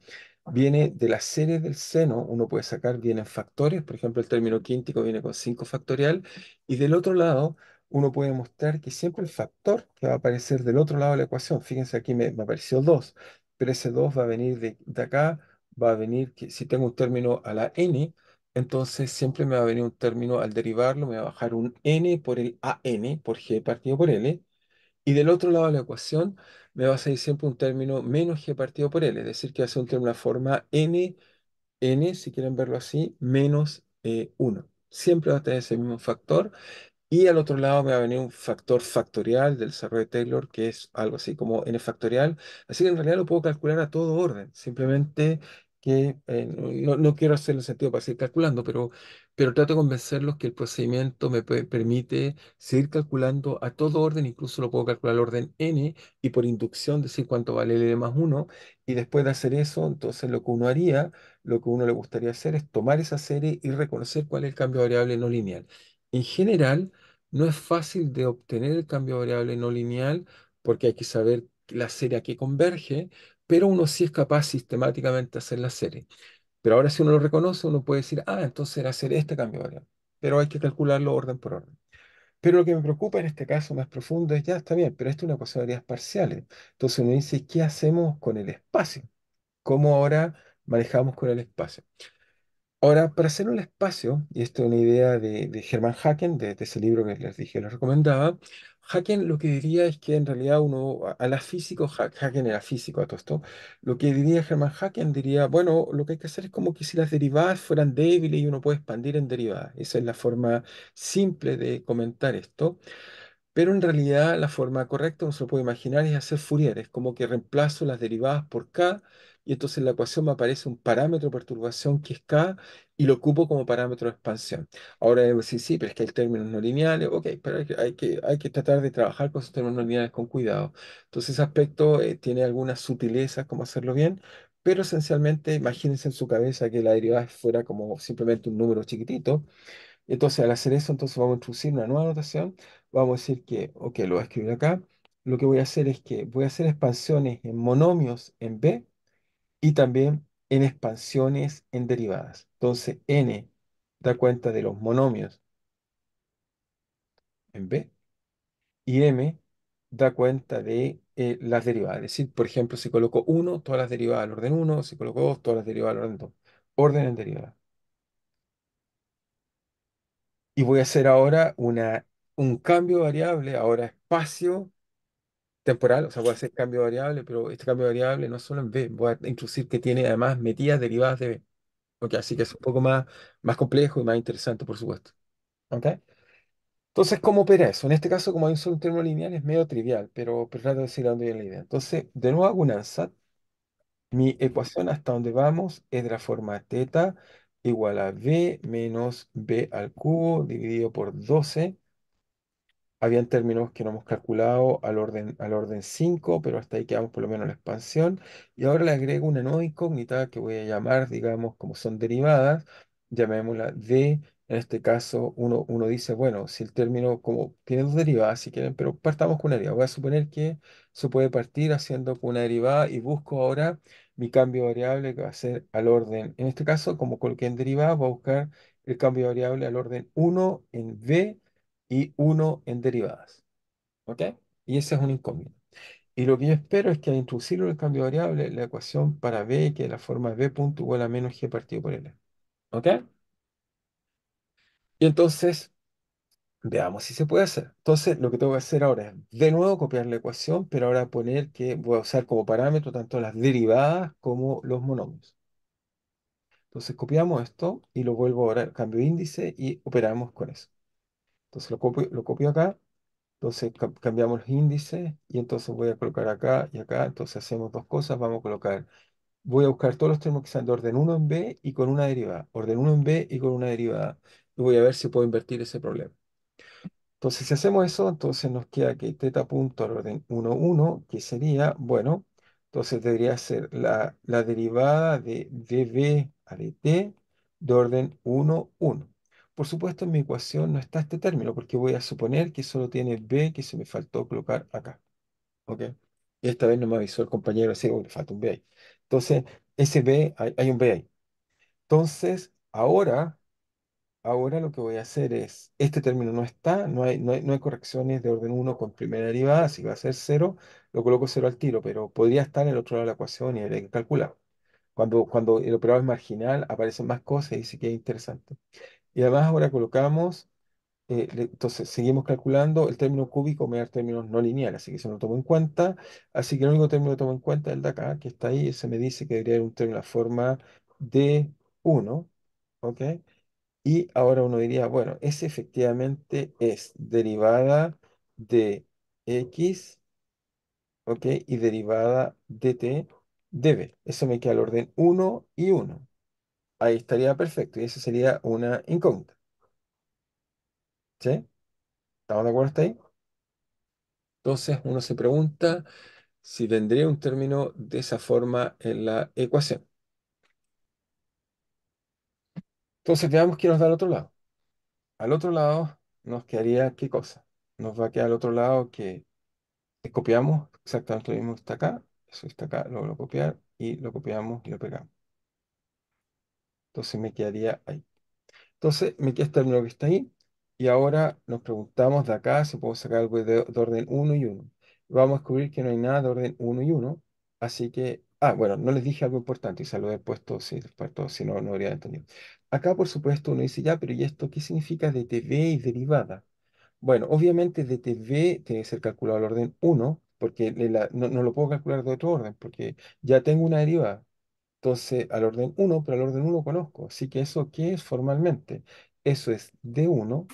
Viene de las series del seno, uno puede sacar, vienen factores, por ejemplo, el término quíntico viene con 5 factorial, y del otro lado, uno puede mostrar que siempre el factor que va a aparecer del otro lado de la ecuación, fíjense aquí me apareció 2, pero ese 2 va a venir de acá, va a venir que si tengo un término a la n, entonces siempre me va a venir un término al derivarlo, me va a bajar un n por el a n por g partido por l, y del otro lado de la ecuación me va a salir siempre un término menos g partido por l, es decir, que va a ser un término de la forma n, si quieren verlo así, menos 1. Siempre va a tener ese mismo factor y al otro lado me va a venir un factor factorial del desarrollo de Taylor, que es algo así como n factorial. Así que en realidad lo puedo calcular a todo orden. Simplemente que no quiero hacerlo en sentido para seguir calculando, pero trato de convencerlos que el procedimiento me permite seguir calculando a todo orden. Incluso lo puedo calcular al orden n y por inducción decir cuánto vale l más uno. Y después de hacer eso, entonces lo que uno haría, lo que uno le gustaría hacer es tomar esa serie y reconocer cuál es el cambio de variable no lineal. En general, no es fácil de obtener el cambio de variable no lineal porque hay que saber la serie a qué converge, pero uno sí es capaz sistemáticamente de hacer la serie. Pero ahora si uno lo reconoce, uno puede decir, ah, entonces era hacer este cambio de variable. Pero hay que calcularlo orden por orden. Pero lo que me preocupa en este caso más profundo es, ya está bien, pero esto es una ecuación de variedades parciales. Entonces uno dice, ¿qué hacemos con el espacio? ¿Cómo ahora manejamos con el espacio? Ahora, para hacer un espacio, y esto es una idea de Hermann Haken, de ese libro que les dije, les recomendaba, Haken lo que diría es que en realidad uno, a la física, Haken era físico a todo esto, lo que diría Hermann Haken diría, bueno, lo que hay que hacer es como que si las derivadas fueran débiles y uno puede expandir en derivadas. Esa es la forma simple de comentar esto. Pero en realidad la forma correcta, uno se lo puede imaginar, es hacer Fourier. Es como que reemplazo las derivadas por k y entonces en la ecuación me aparece un parámetro de perturbación que es k y lo ocupo como parámetro de expansión. Ahora debo decir, sí, pero es que hay términos no lineales. Ok, pero hay que tratar de trabajar con esos términos no lineales con cuidado. Entonces ese aspecto tiene algunas sutilezas como hacerlo bien, pero esencialmente imagínense en su cabeza que la derivada fuera como simplemente un número chiquitito. Entonces, al hacer eso, entonces vamos a introducir una nueva notación. Vamos a decir que, ok, lo voy a escribir acá. Lo que voy a hacer es que voy a hacer expansiones en monomios en B y también en expansiones en derivadas. Entonces, n da cuenta de los monomios en B y m da cuenta de las derivadas. Es decir, por ejemplo, si coloco uno todas las derivadas al orden uno. Si coloco 2 todas las derivadas al orden 2. Orden en derivada. Y voy a hacer ahora un cambio de variable, ahora espacio temporal, o sea, voy a hacer cambio de variable, pero este cambio de variable no solo en B, voy a introducir que tiene además metidas derivadas de B. Ok, así que es un poco más complejo y más interesante, por supuesto. Ok. Entonces, ¿cómo opera eso? En este caso, como hay un solo término lineal, es medio trivial, pero trato de decir a dónde viene la idea. Entonces, de nuevo hago un ansat Mi ecuación hasta donde vamos es de la forma teta igual a b menos b al cubo dividido por 12. Habían términos que no hemos calculado al orden 5, pero hasta ahí quedamos por lo menos en la expansión. Y ahora le agrego una nueva incógnita que voy a llamar, digamos, como son derivadas, llamémosla d. En este caso, uno dice, bueno, si el término como tiene dos derivadas, si quieren, pero partamos con una derivada. Voy a suponer que se puede partir haciendo con una derivada y busco ahora mi cambio de variable que va a ser al orden. En este caso, como coloqué en derivada, voy a buscar el cambio de variable al orden 1 en b y uno en derivadas. ¿Ok? Y ese es un incógnito. Y lo que yo espero es que al introducirlo en el cambio de variable, la ecuación para b, que es la forma b punto igual a menos g partido por l. ¿Ok? Y entonces, veamos si se puede hacer. Entonces, lo que tengo que hacer ahora es, de nuevo, copiar la ecuación, pero ahora poner que voy a usar como parámetro tanto las derivadas como los monomios. Entonces, copiamos esto y lo vuelvo ahora, cambio índice y operamos con eso. Entonces, lo copio acá. Entonces cambiamos los índices y entonces voy a colocar acá y acá. Entonces hacemos dos cosas. Voy a buscar todos los términos que sean de orden uno en B y con una derivada. Orden uno en B y con una derivada. Y voy a ver si puedo invertir ese problema. Entonces si hacemos eso, entonces nos queda que teta punto al orden uno uno, que sería, bueno, entonces debería ser la derivada de dB a dt de orden uno uno. Por supuesto, en mi ecuación no está este término, porque voy a suponer que solo tiene b que se me faltó colocar acá. ¿Ok? Y esta vez no me avisó el compañero, así que le falta un b ahí. Entonces, ese b, hay un b ahí. Entonces, ahora lo que voy a hacer es, este término no está, no hay correcciones de orden uno con primera derivada, así que va a ser cero, lo coloco cero al tiro, pero podría estar en el otro lado de la ecuación y habría que calcular. Cuando el operador es marginal, aparecen más cosas y sí que es interesante. Y además ahora colocamos, entonces seguimos calculando, el término cúbico me da términos no lineales, así que eso no lo tomo en cuenta. Así que el único término que tomo en cuenta es el de acá, que está ahí, ese me dice que debería haber un término de la forma de uno. ¿Ok? Y ahora uno diría, bueno, ese efectivamente es derivada de x, ¿ok? Y derivada de t de b. Eso me queda al orden uno y uno. Ahí estaría perfecto. Y esa sería una incógnita. ¿Sí? ¿Estamos de acuerdo hasta ahí? Entonces uno se pregunta si tendría un término de esa forma en la ecuación. Entonces veamos qué nos da al otro lado. Al otro lado nos quedaría qué cosa. Nos va a quedar al otro lado que copiamos exactamente lo mismo que está acá, eso está acá, lo vuelvo a copiar y lo copiamos y lo pegamos. Entonces me quedaría ahí. Entonces me queda este término que está ahí y ahora nos preguntamos de acá si puedo sacar algo de orden uno y uno. Vamos a descubrir que no hay nada de orden uno y uno, así que, bueno, no les dije algo importante y se lo he puesto, si no, no habría entendido. Acá, por supuesto, uno dice, ya, pero ¿y esto qué significa de TV y derivada? Bueno, obviamente DTV tiene que ser calculado al orden uno porque no lo puedo calcular de otro orden, porque ya tengo una derivada. Entonces, al orden uno pero al orden uno conozco. Así que eso, ¿qué es formalmente? Eso es d uno,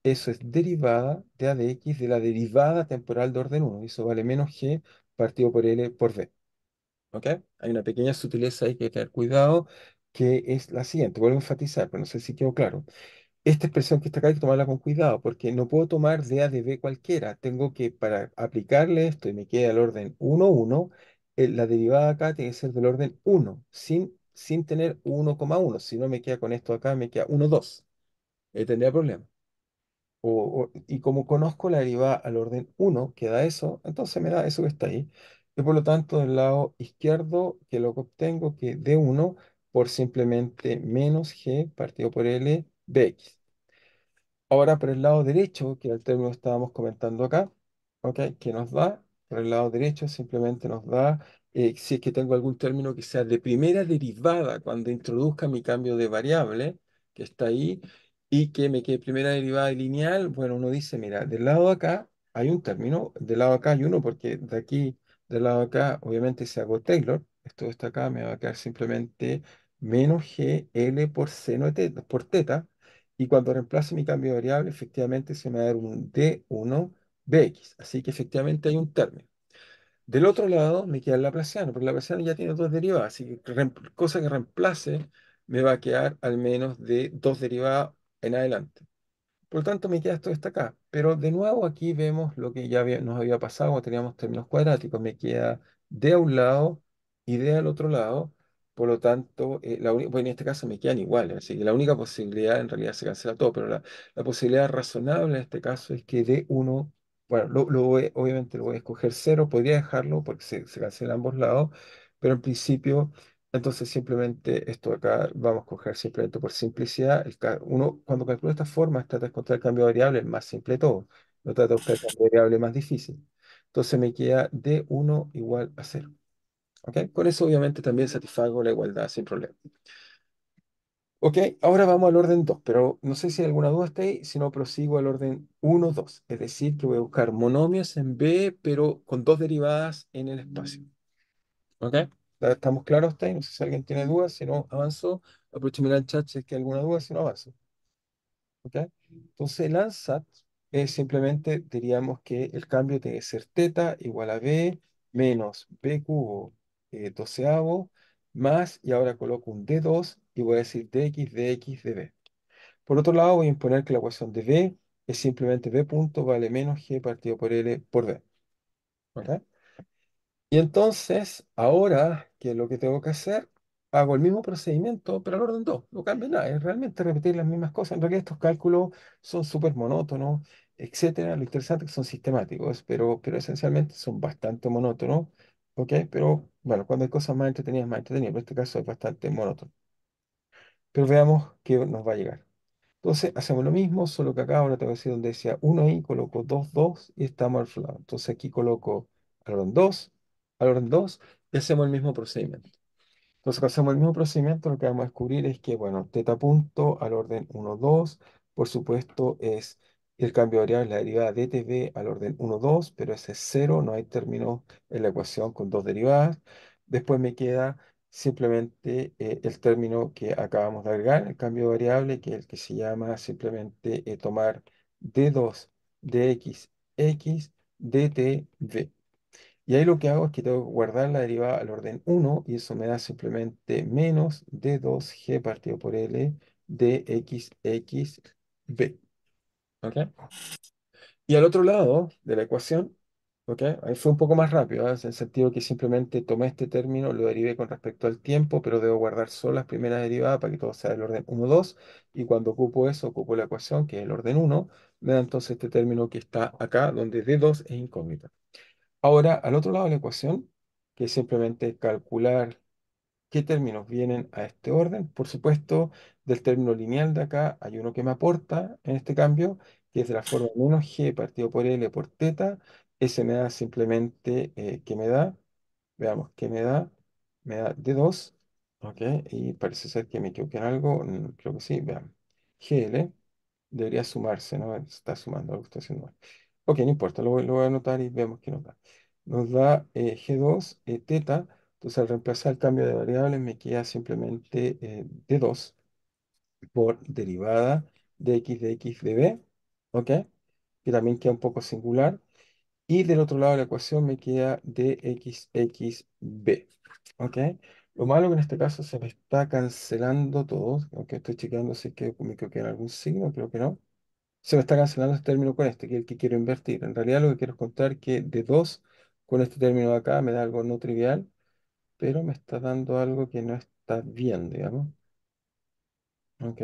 eso es derivada de a de x de la derivada temporal de orden uno. Eso vale menos g partido por l por d. ¿Ok? Hay una pequeña sutileza ahí que hay que tener cuidado, que es la siguiente. Vuelvo a enfatizar, pero no sé si quedó claro. Esta expresión que está acá hay que tomarla con cuidado, porque no puedo tomar de A de B cualquiera. Tengo que, para aplicarle esto y me quede al orden uno uno, la derivada acá tiene que ser del orden uno sin tener 1,1. Si no me queda con esto acá, me queda 1, 2. Tendría problemas. Y como conozco la derivada al orden uno que da eso, entonces me da eso que está ahí. Y por lo tanto, del lado izquierdo, que lo que obtengo que d uno por simplemente menos g partido por l dx. Ahora por el lado derecho, que era el término que estábamos comentando acá, ¿ok? ¿Qué nos da? Por el lado derecho simplemente nos da, si es que tengo algún término que sea de primera derivada cuando introduzca mi cambio de variable, que está ahí, y que me quede primera derivada lineal, bueno, uno dice, mira, del lado de acá hay un término, del lado de acá hay uno, porque de aquí, del lado de acá, obviamente si hago Taylor, esto está acá, me va a quedar simplemente menos g l por seno de teta, por teta, y cuando reemplace mi cambio de variable, efectivamente se me va a dar un D1 BX. Así que efectivamente hay un término. Del otro lado me queda el laplaciano, pero el laplaciano ya tiene dos derivadas, así que cosa que reemplace me va a quedar al menos de dos derivadas en adelante. Por lo tanto, me queda esto hasta acá. Pero de nuevo aquí vemos lo que ya nos había pasado cuando teníamos términos cuadráticos. Me queda d a un lado y d al otro lado. Por lo tanto, bueno, en este caso me quedan iguales. Así que la única posibilidad, en realidad se cancela todo, pero la posibilidad razonable en este caso es que d uno, bueno, obviamente lo voy a escoger cero, podría dejarlo porque se cancela ambos lados, pero en principio... Entonces simplemente esto acá vamos a coger simplemente por simplicidad. Uno cuando calcula estas formas trata de encontrar el cambio de variable el más simple de todo. No trata de buscar el cambio de variable más difícil. Entonces me queda d1 igual a cero. ¿Ok? Con eso obviamente también satisfago la igualdad sin problema. Ok, ahora vamos al orden 2, pero no sé si hay alguna duda hasta ahí, si no prosigo al orden uno 2. Es decir, que voy a buscar monomios en B, pero con dos derivadas en el espacio. ¿Ok? ¿Estamos claros hasta ahí? No sé si alguien tiene dudas, si no, avanzo. Aprovecho de mirar el chat si es que hay alguna duda, si no, avanzo. ¿Ok? Entonces, el ansat es simplemente, diríamos que el cambio tiene que ser teta igual a b menos b cubo doceavo más, y ahora coloco un d2 y voy a decir dx db. Por otro lado, voy a imponer que la ecuación de b es simplemente b punto vale menos g partido por l por d. ¿Ok? Y entonces, ahora, ¿qué es lo que tengo que hacer? Hago el mismo procedimiento, pero al orden 2. No cambia nada, es realmente repetir las mismas cosas. En realidad estos cálculos son súper monótonos, etcétera. Lo interesante es que son sistemáticos, pero esencialmente son bastante monótonos. ¿Ok? Pero bueno, cuando hay cosas más entretenidas, pero en este caso es bastante monótono. Pero veamos qué nos va a llegar. Entonces hacemos lo mismo, solo que acá ahora tengo que decir donde decía uno i, coloco 2 2 y estamos al otro lado. Entonces aquí coloco al orden 2 y hacemos el mismo procedimiento. Entonces, cuando hacemos el mismo procedimiento, lo que vamos a descubrir es que, bueno, teta punto al orden uno 2 por supuesto, es el cambio de variable, la derivada de tb al orden uno 2 pero ese es cero, no hay término en la ecuación con dos derivadas. Después me queda simplemente el término que acabamos de agregar, el cambio de variable, que es el que se llama simplemente tomar d2 dx dtv. Y ahí lo que hago es que tengo que guardar la derivada al orden uno y eso me da simplemente menos d2g partido por l de xxb. ¿Ok? Y al otro lado de la ecuación, ¿ok? Ahí fue un poco más rápido, ¿eh? En el sentido que simplemente tomé este término, lo derivé con respecto al tiempo, pero debo guardar solo las primeras derivadas para que todo sea del orden uno 2 y cuando ocupo eso, ocupo la ecuación, que es el orden uno me da entonces este término que está acá, donde d2 es incógnita. Ahora, al otro lado de la ecuación, que es simplemente calcular qué términos vienen a este orden. Por supuesto, del término lineal de acá hay uno que me aporta en este cambio, que es de la forma menos g partido por l por teta. Ese me da simplemente, ¿qué me da? Veamos, ¿qué me da? Me da d2, ¿ok? Y parece ser que me equivoqué en algo, creo que sí, veamos. GL debería sumarse, ¿no? Está sumando, algo está haciendo mal. Ok, no importa, lo voy a anotar y vemos qué nos da. Nos da G2, teta, entonces al reemplazar el cambio de variables me queda simplemente D2 por derivada de x de x de b, ¿ok? Que también queda un poco singular. Y del otro lado de la ecuación me queda dxxb. ¿Ok? Lo malo que en este caso se me está cancelando todo, aunque estoy chequeando si es que me equivoqué en algún signo, creo que no. Se me está cancelando este término con este, que es el que quiero invertir. En realidad lo que quiero es contar que de 2 con este término de acá me da algo no trivial, pero me está dando algo que no está bien, digamos. ¿Ok?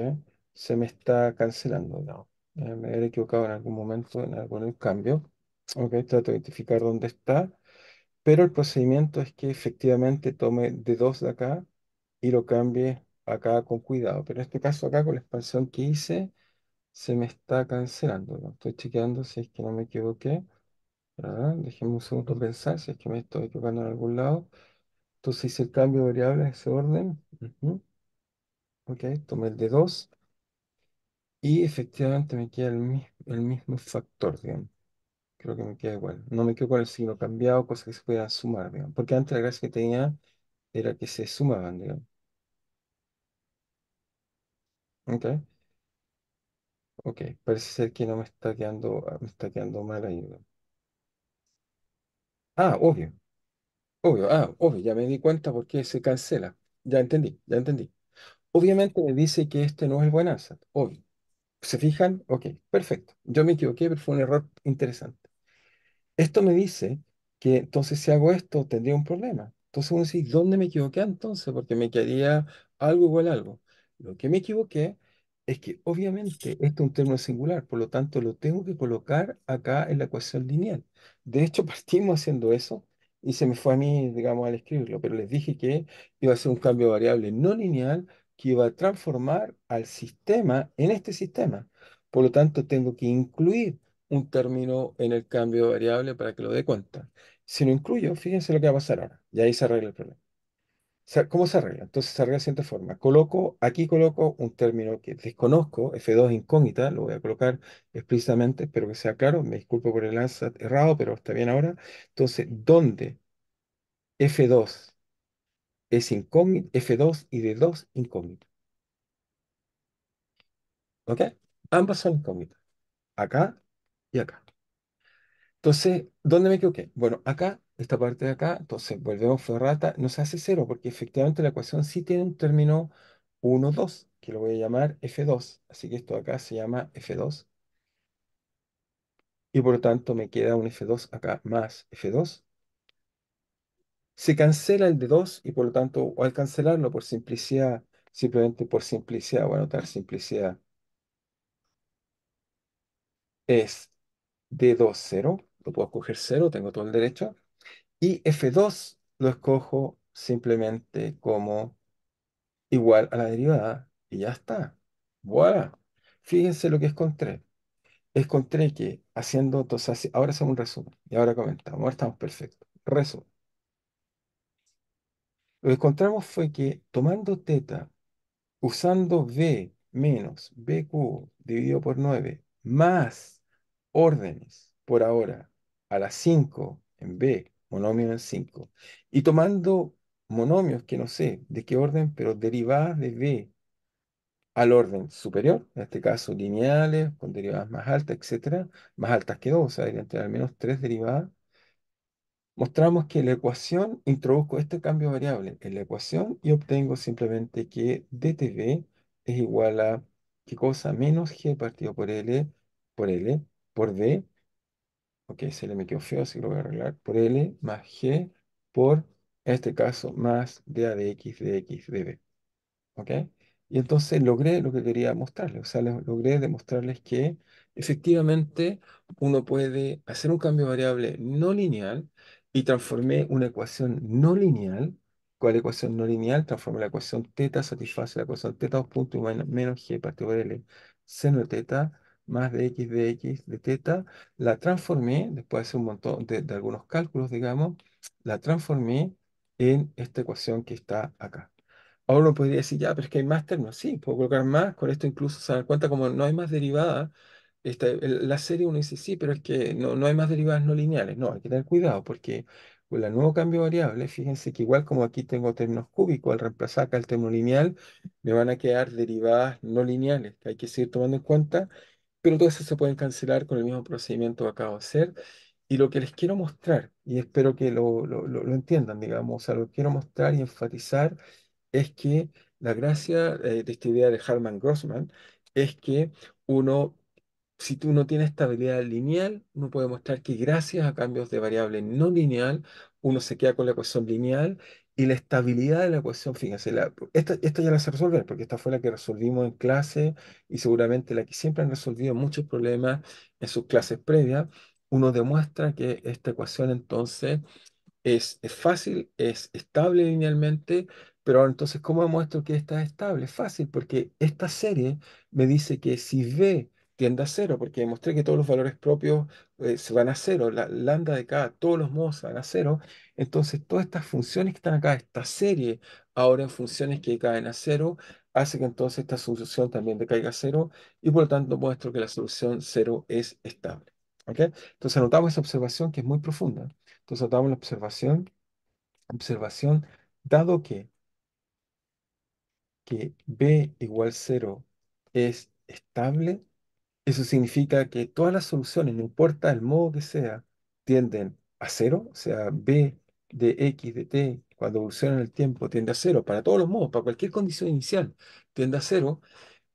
Se me está cancelando, digamos. Me habré equivocado en algún momento en algún cambio. Ok, trato de identificar dónde está. Pero el procedimiento es que efectivamente tome de 2 de acá y lo cambie acá con cuidado. Pero en este caso acá con la expansión que hice se me está cancelando, ¿no? Estoy chequeando si es que no me equivoqué. Déjenme un segundo pensar si es que me estoy equivocando en algún lado. Entonces hice el cambio de variable en ese orden. Ujú. Ok, tomé el de 2 y efectivamente me queda el mismo factor, digamos. Creo que me queda igual. No me quedo con el signo cambiado, cosas que se puedan sumar, digamos. Porque antes la gracia que tenía era que se sumaban, digamos. Ok, ok. Parece ser que no me está quedando mal ahí, digamos. Ah, obvio. Obvio, obvio, ya me di cuenta por qué se cancela. Ya entendí, ya entendí. Obviamente me dice que este no es el buen ansat, obvio. ¿Se fijan? Ok, perfecto. Yo me equivoqué, pero fue un error interesante. Esto me dice que entonces si hago esto tendría un problema. Entonces uno dice, ¿dónde me equivoqué entonces? Porque me quedaría algo igual a algo. Lo que me equivoqué es que obviamente este es un término singular, por lo tanto lo tengo que colocar acá en la ecuación lineal. De hecho, partimos haciendo eso y se me fue a mí, digamos, al escribirlo, pero les dije que iba a ser un cambio de variable no lineal que iba a transformar al sistema en este sistema. Por lo tanto, tengo que incluir un término en el cambio de variable para que lo dé cuenta. Si lo incluyo, fíjense lo que va a pasar ahora. Y ahí se arregla el problema. ¿Cómo se arregla? Entonces se arregla de la siguiente forma. Aquí coloco un término que desconozco, F2 incógnita, lo voy a colocar explícitamente, espero que sea claro. Me disculpo por el ansat errado, pero está bien ahora. Entonces, ¿dónde F2 es incógnito, F2 y D2 incógnito? ¿Ok? Ambas son incógnitas. Acá y acá. Entonces, ¿dónde me equivoqué? Bueno, acá, esta parte de acá, entonces volvemos ferrata, nos hace cero, porque efectivamente la ecuación sí tiene un término 1 2 que lo voy a llamar F2. Así que esto acá se llama F2, y por lo tanto me queda un F2 acá más F2. Se cancela el de 2 y por lo tanto, o al cancelarlo por simplicidad, simplemente por simplicidad, voy a anotar simplicidad, es D2 cero, lo puedo escoger cero, tengo todo el derecho. Y F2 lo escojo simplemente como igual a la derivada y ya está. Voilà. Fíjense lo que encontré. Encontré que haciendo, entonces, ahora hacemos un resumen y ahora comentamos. Ahora estamos perfectos. Resumen. Lo que encontramos fue que tomando teta, usando b menos b cubo dividido por 9 más órdenes por ahora a las 5 en b, monomio en 5 y tomando monomios que no sé de qué orden, pero derivadas de b al orden superior, en este caso lineales, con derivadas más altas, etcétera, más altas que 2, o sea, deberían tener al menos 3 derivadas. Mostramos que la ecuación, introduzco este cambio de variable en la ecuación y obtengo simplemente que dtv es igual a, ¿qué cosa? Menos g partido por L, por d, ok, se le me quedó feo, así que lo voy a arreglar, por L más g por, en este caso, más da de x de x de b. ¿Ok? Y entonces logré lo que quería mostrarles, o sea, logré demostrarles que efectivamente uno puede hacer un cambio de variable no lineal y transformé una ecuación no lineal. ¿Cuál ecuación no lineal? Transformé la ecuación teta, satisface la ecuación teta, 2 puntos y menos g partido por L seno de teta más de x de teta. La transformé, después de hacer un montón de algunos cálculos, digamos, la transformé en esta ecuación que está acá. Ahora uno podría decir, ya, pero es que hay más términos. Sí, puedo colocar más. Con esto incluso se dan cuenta, como no hay más derivadas. La serie uno dice, sí, pero es que no hay más derivadas no lineales. No, hay que tener cuidado porque con el nuevo cambio de variable, fíjense que igual como aquí tengo términos cúbicos, al reemplazar acá el término lineal, me van a quedar derivadas no lineales que hay que seguir tomando en cuenta, pero todas esas se pueden cancelar con el mismo procedimiento que acabo de hacer. Y lo que les quiero mostrar, y espero que lo entiendan, digamos, o sea, lo que quiero mostrar y enfatizar es que la gracia de esta idea de Harman Grossman es que uno, si tú no tienes estabilidad lineal, uno puede mostrar que gracias a cambios de variable no lineal, uno se queda con la ecuación lineal y la estabilidad de la ecuación, fíjense, esta ya la sé resolver, porque esta fue la que resolvimos en clase y seguramente la que siempre han resolvido muchos problemas en sus clases previas. Uno demuestra que esta ecuación entonces es fácil, es estable linealmente, pero ahora entonces, ¿cómo demuestro que esta es estable? Es fácil, porque esta serie me dice que si B tiende a cero, porque demostré que todos los valores propios se van a cero, la lambda de cada, todos los modos se van a cero, entonces todas estas funciones que están acá, esta serie, ahora en funciones que caen a cero, hace que entonces esta solución también decaiga a cero, y por lo tanto muestro que la solución cero es estable. ¿Ok? Entonces anotamos esa observación que es muy profunda. Entonces damos la observación, dado que b igual cero es estable, eso significa que todas las soluciones, no importa el modo que sea, tienden a cero, o sea, b de X, de T, cuando evoluciona en el tiempo, tiende a cero, para todos los modos, para cualquier condición inicial, tiende a cero,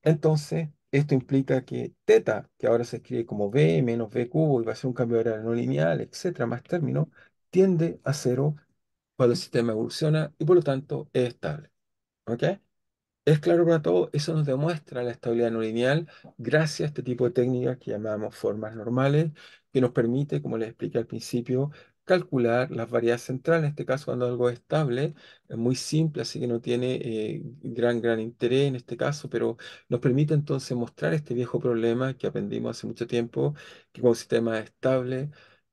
entonces esto implica que teta, que ahora se escribe como B menos B cubo y va a ser un cambio de área no lineal, etcétera, más términos, tiende a cero cuando el sistema evoluciona y por lo tanto es estable. ¿Ok? Es claro para todos, eso nos demuestra la estabilidad no lineal gracias a este tipo de técnicas que llamamos formas normales, que nos permite, como les expliqué al principio, calcular las variables centrales. En este caso, cuando algo es estable, es muy simple, así que no tiene gran interés en este caso, pero nos permite entonces mostrar este viejo problema que aprendimos hace mucho tiempo, que cuando un sistema es estable,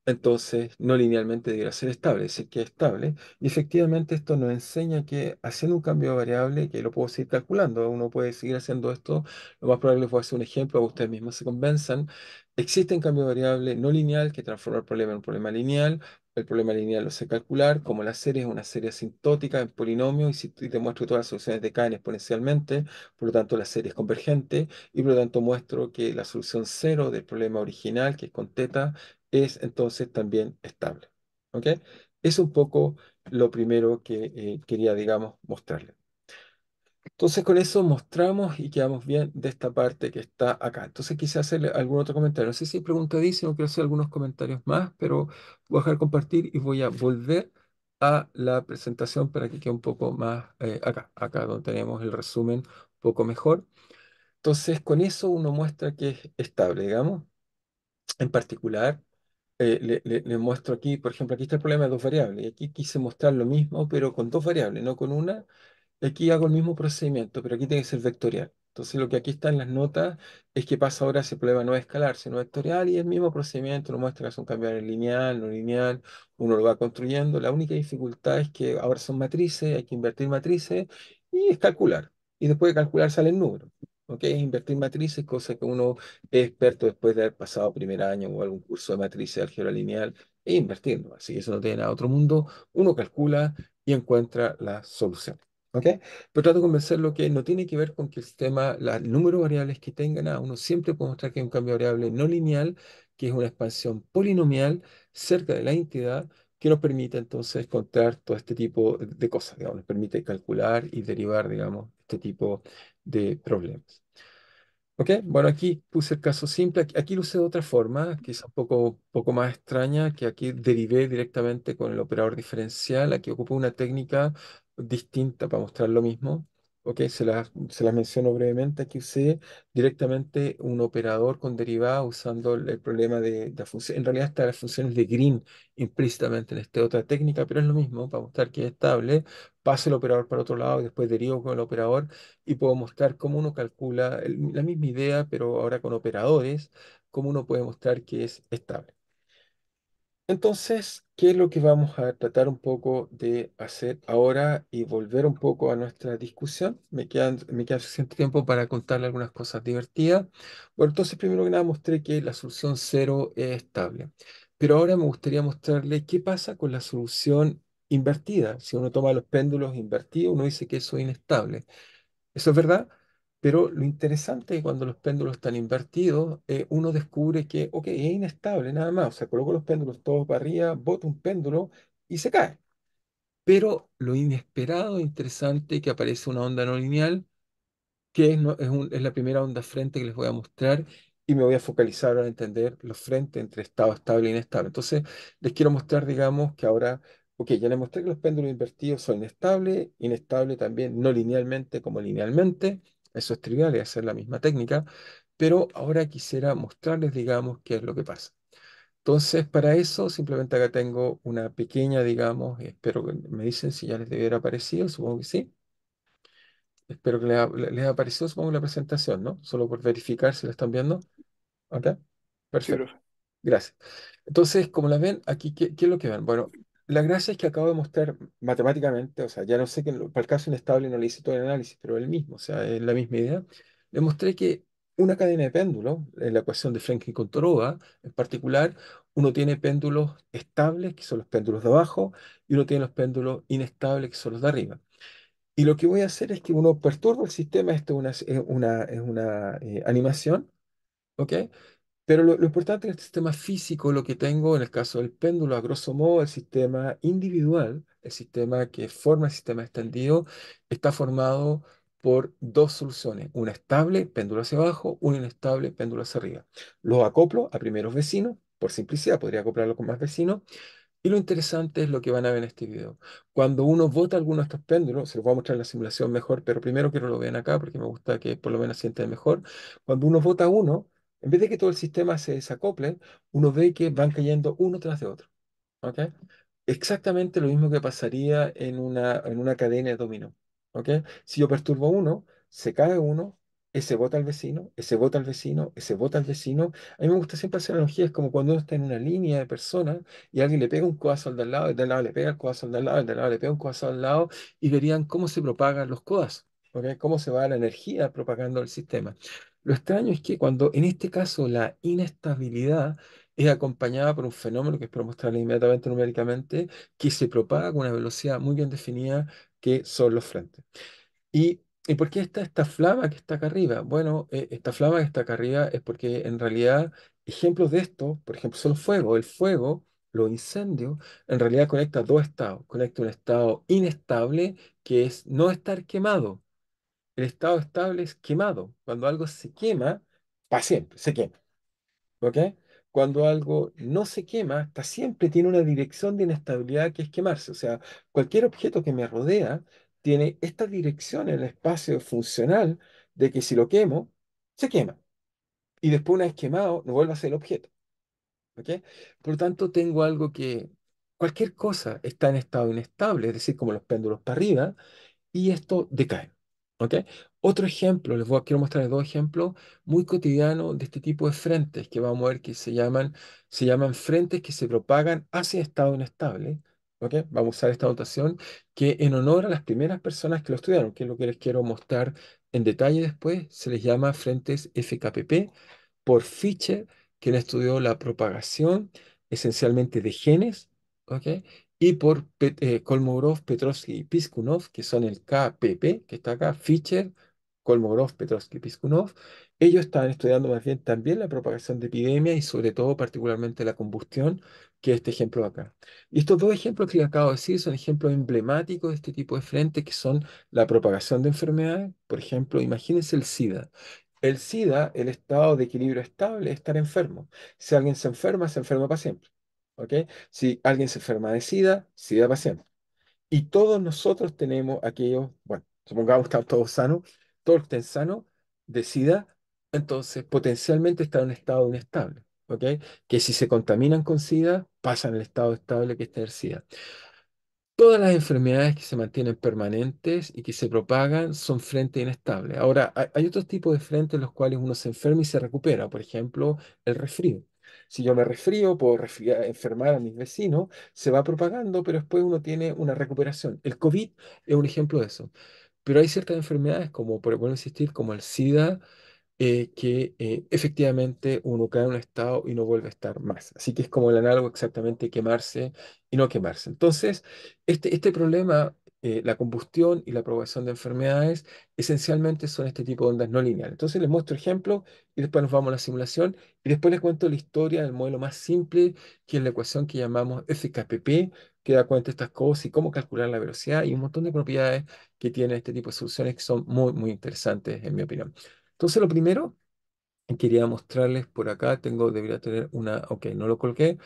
entonces no linealmente debería ser estable, es decir, que es estable. Y efectivamente esto nos enseña que haciendo un cambio de variable, que lo puedo seguir calculando, uno puede seguir haciendo esto, lo más probable es que voy a hacer un ejemplo, para que ustedes mismos se convenzan. Existe un cambio de variable no lineal que transforma el problema en un problema lineal. El problema lineal lo sé calcular, como la serie es una serie asintótica en polinomio, y te muestro que todas las soluciones decaen exponencialmente, por lo tanto la serie es convergente, y por lo tanto muestro que la solución cero del problema original, que es con teta, es entonces también estable. ¿Ok? Es un poco lo primero que quería, digamos, mostrarle. Entonces con eso mostramos y quedamos bien de esta parte que está acá. Entonces quise hacerle algún otro comentario. No sé si hay pregunta dice, no quiero hacer algunos comentarios más, pero voy a dejar compartir y voy a volver a la presentación para que quede un poco más acá donde tenemos el resumen un poco mejor. Entonces con eso uno muestra que es estable, digamos. En particular, le muestro aquí, por ejemplo, aquí está el problema de dos variables. Y aquí quise mostrar lo mismo, pero con dos variables, no con una. Aquí hago el mismo procedimiento, pero aquí tiene que ser vectorial. Entonces, lo que aquí está en las notas es que pasa ahora ese problema no es escalar, sino vectorial, y el mismo procedimiento nos muestra que son cambios lineal, no lineal, uno lo va construyendo. La única dificultad es que ahora son matrices, hay que invertir matrices y es calcular. Y después de calcular salen números. ¿Ok? Invertir matrices, cosa que uno es experto después de haber pasado primer año o algún curso de matrices de álgebra lineal e invirtiendo. Así que eso no tiene nada otro mundo. Uno calcula y encuentra la solución. ¿Ok? Pero trato de convencerlo que no tiene que ver con que el sistema, el número de variables que tenga, nada. Uno siempre puede mostrar que hay un cambio de variable no lineal, que es una expansión polinomial cerca de la entidad, que nos permite entonces encontrar todo este tipo de cosas, digamos, nos permite calcular y derivar, digamos, este tipo de problemas. Ok, bueno, aquí puse el caso simple. Aquí lo usé de otra forma, quizá poco más extraña, que aquí derivé directamente con el operador diferencial. Aquí ocupé una técnica distinta para mostrar lo mismo. Ok, se las menciono brevemente. Aquí usé directamente un operador con derivada usando el problema de la función. En realidad están las funciones de Green implícitamente en esta otra técnica, pero es lo mismo para mostrar que es estable. Paso el operador para otro lado y después derivo con el operador y puedo mostrar cómo uno calcula la misma idea, pero ahora con operadores, cómo uno puede mostrar que es estable. Entonces, ¿qué es lo que vamos a tratar un poco de hacer ahora y volver un poco a nuestra discusión? Me queda suficiente tiempo para contarle algunas cosas divertidas. Bueno, entonces, primero que nada, mostré que la solución cero es estable. Pero ahora me gustaría mostrarle qué pasa con la solución invertida. Si uno toma los péndulos invertidos, uno dice que eso es inestable. Eso es verdad, pero lo interesante es que cuando los péndulos están invertidos, uno descubre que, ok, es inestable nada más. O sea, coloco los péndulos todos para arriba, boto un péndulo y se cae. Pero lo inesperado, interesante, es que aparece una onda no lineal que es, no- es la primera onda frente que les voy a mostrar y me voy a focalizar ahora en entender los frentes entre estado estable e inestable. Entonces, les quiero mostrar, digamos, que ahora, ok, ya les mostré que los péndulos invertidos son inestables, inestable también, no linealmente como linealmente, eso es trivial, es hacer la misma técnica, pero ahora quisiera mostrarles, digamos, qué es lo que pasa. Entonces, para eso, simplemente acá tengo una pequeña, digamos, espero que me dicen si ya les debiera aparecido, supongo que sí. Espero que les haya parecido, supongo, la presentación, ¿no? Solo por verificar si la están viendo. ¿Ok? Sí, Perfecto. profe. Gracias. Entonces, como la ven, aquí, ¿qué es lo que ven? Bueno, la gracia es que acabo de mostrar matemáticamente, o sea, ya no sé que para el caso inestable no le hice todo el análisis, pero el mismo, o sea, es la misma idea. Le mostré que una cadena de péndulos, en la ecuación de Franklin con Toroba, en particular, uno tiene péndulos estables, que son los péndulos de abajo, y uno tiene los péndulos inestables, que son los de arriba. Y lo que voy a hacer es que uno perturba el sistema, esto es una animación, ¿ok? Pero lo importante en este sistema físico, lo que tengo en el caso del péndulo, a grosso modo, el sistema individual, el sistema que forma el sistema extendido, está formado por dos soluciones, una estable, péndulo hacia abajo, una inestable, péndulo hacia arriba. Los acoplo a primeros vecinos, por simplicidad, podría acoplarlo con más vecinos, y lo interesante es lo que van a ver en este video. Cuando uno bota alguno de estos péndulos, se los voy a mostrar en la simulación mejor, pero primero quiero que lo vean acá porque me gusta que por lo menos sientan mejor. Cuando uno bota uno, en vez de que todo el sistema se desacople, uno ve que van cayendo uno tras de otro. ¿Ok? Exactamente lo mismo que pasaría en una cadena de dominó. ¿Ok? Si yo perturbo uno, se cae uno, ese bota al vecino, ese bota al vecino, ese bota al vecino. A mí me gusta siempre hacer analogías como cuando uno está en una línea de personas y alguien le pega un codazo al de al lado, el de al lado le pega el codazo al de al lado, el de al lado le pega un codazo al lado y verían cómo se propagan los codazos. ¿Ok? Cómo se va la energía propagando el sistema. Lo extraño es que cuando en este caso la inestabilidad es acompañada por un fenómeno que espero mostrarle inmediatamente numéricamente, que se propaga con una velocidad muy bien definida, que son los frentes. ¿Y por qué está esta flama que está acá arriba? Bueno, esta flama que está acá arriba es porque en realidad ejemplos de esto, por ejemplo, son el fuego. El fuego, los incendios, en realidad conecta dos estados. Conecta un estado inestable, que es no estar quemado. El estado estable es quemado. Cuando algo se quema, para siempre, se quema. ¿Ok? Cuando algo no se quema, hasta siempre tiene una dirección de inestabilidad que es quemarse. O sea, cualquier objeto que me rodea tiene esta dirección en el espacio funcional de que si lo quemo, se quema. Y después, una vez quemado, no vuelve a ser el objeto. ¿Ok? Por lo tanto, tengo algo que cualquier cosa está en estado inestable, es decir, como los péndulos para arriba, y esto decae. ¿Ok? Otro ejemplo, quiero mostrarles dos ejemplos muy cotidianos de este tipo de frentes que vamos a ver que se llaman frentes que se propagan hacia estado inestable. ¿Ok? Vamos a usar esta notación que en honor a las primeras personas que lo estudiaron, que es lo que les quiero mostrar en detalle después, se les llama frentes FKPP por Fischer, quien estudió la propagación esencialmente de genes, ¿ok? Y por Kolmogorov, Petrovsky y Piskunov, que son el KPP, que está acá, Fischer, Kolmogorov, Petrovsky y Piskunov. Ellos estaban estudiando más bien también la propagación de epidemias y sobre todo particularmente la combustión, que es este ejemplo de acá. Y estos dos ejemplos que les acabo de decir son ejemplos emblemáticos de este tipo de frente, que son la propagación de enfermedades. Por ejemplo, imagínense el SIDA. El SIDA, el estado de equilibrio estable, es estar enfermo. Si alguien se enferma para siempre. ¿Ok? Si alguien se enferma de SIDA, SIDA para siempre. Y todos nosotros tenemos aquellos, bueno, supongamos que están todos sanos, todos estén sanos de SIDA, entonces potencialmente están en un estado inestable. ¿Ok? Que si se contaminan con SIDA, pasan al estado estable que es tener SIDA. Todas las enfermedades que se mantienen permanentes y que se propagan son frente inestable. Ahora, hay otros tipos de frentes en los cuales uno se enferma y se recupera. Por ejemplo, el resfrío. Si yo me resfrío, puedo enfermar a mis vecinos, se va propagando, pero después uno tiene una recuperación. El COVID es un ejemplo de eso. Pero hay ciertas enfermedades, como por bueno insistir, como el SIDA, que efectivamente uno cae en un estado y no vuelve a estar más. Así que es como el análogo exactamente quemarse y no quemarse. Entonces, este problema, la combustión y la propagación de enfermedades, esencialmente son este tipo de ondas no lineales. Entonces les muestro ejemplos y después nos vamos a la simulación y después les cuento la historia del modelo más simple, que es la ecuación que llamamos FKPP, que da cuenta de estas cosas y cómo calcular la velocidad y un montón de propiedades que tiene este tipo de soluciones que son muy, muy interesantes, en mi opinión. Entonces, lo primero quería mostrarles por acá, debería tener una, ok, no lo coloqué,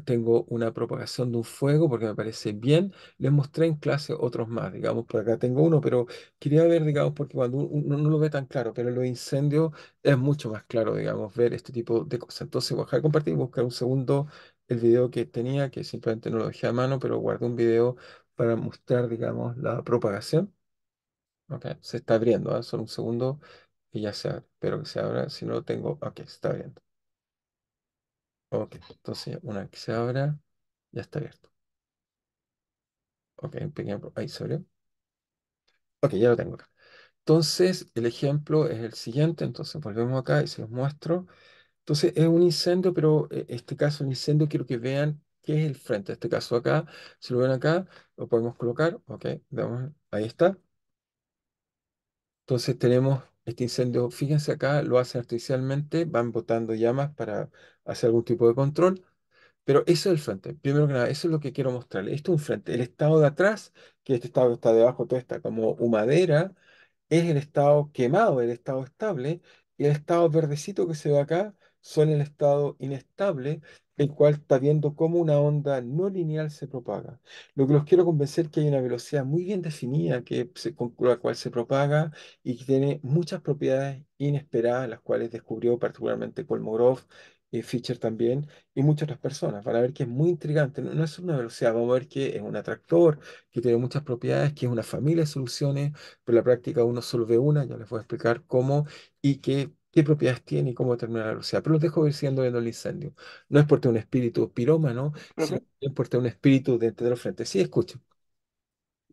tengo una propagación de un fuego porque me parece bien. Les mostré en clase otros más, digamos, por acá tengo uno, pero quería ver, digamos, porque cuando uno no lo ve tan claro, pero los incendios es mucho más claro, digamos, ver este tipo de cosas. Entonces, voy a dejar de compartir, buscar un segundo el video que tenía, que simplemente no lo dejé a mano, pero guardé un video para mostrar, digamos, la propagación. Ok, se está abriendo, ¿ah? Solo un segundo y ya se abre. Espero que se abra. Si no lo tengo, ok, se está abriendo. Ok, entonces una vez que se abra, ya está abierto. Ok, un pequeño. Ahí se abrió. Ok, ya lo tengo acá. Entonces, el ejemplo es el siguiente. Entonces, volvemos acá y se los muestro. Entonces, es un incendio, pero este caso, el incendio, quiero que vean qué es el frente. Este caso acá, si lo ven acá, lo podemos colocar. Ok, veamos, ahí está. Entonces, tenemos Este incendio, fíjense acá, lo hacen artificialmente, van botando llamas para hacer algún tipo de control, pero eso es el frente. Primero que nada, eso es lo que quiero mostrarles. Esto es un frente. El estado de atrás, que este estado está debajo, todo está como humadera, es el estado quemado, el estado estable, y el estado verdecito que se ve acá son el estado inestable, el cual está viendo cómo una onda no lineal se propaga. Lo que los quiero convencer que hay una velocidad muy bien definida con la cual se propaga y que tiene muchas propiedades inesperadas, las cuales descubrió particularmente Kolmogorov, y Fischer también, y muchas otras personas. Van a ver que es muy intrigante. No, no es una velocidad, vamos a ver que es un atractor, que tiene muchas propiedades, que es una familia de soluciones, pero en la práctica uno solo ve una, ya les voy a explicar cómo y qué propiedades tiene y cómo determina la velocidad. Pero los dejo ir siguiendo viendo el incendio. No es por tener un espíritu pirómano, sino Profe. también por tener un espíritu de los frentes. Sí, escucho.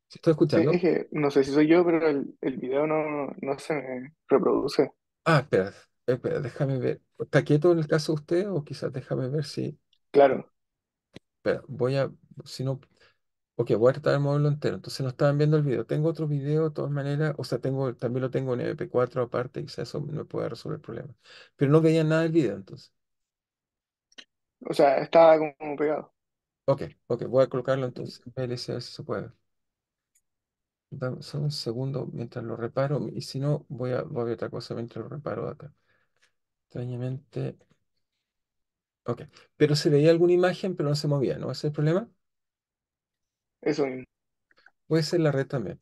¿Sí estoy Sí, escuchando? es que no sé si soy yo, pero el video no se me reproduce. Ah, espera, espera, déjame ver. ¿Está quieto en el caso de usted o quizás déjame ver si... Claro, Espera, si no... Ok, voy a tratar de moverlo entero. Entonces no estaban viendo el video. Tengo otro video de todas maneras. O sea, también lo tengo en MP4 aparte. Quizás eso me pueda resolver el problema. Pero no veían nada del video entonces. o sea, estaba como pegado. Ok, ok, voy a colocarlo entonces en VLC a ver si se puede. Solo un segundo mientras lo reparo. Y si no, voy a ver otra cosa mientras lo reparo de acá. Extrañamente. Ok. Pero se veía alguna imagen, pero no se movía, ¿no? ¿Ese es el problema? Eso mismo. Puede ser la red también.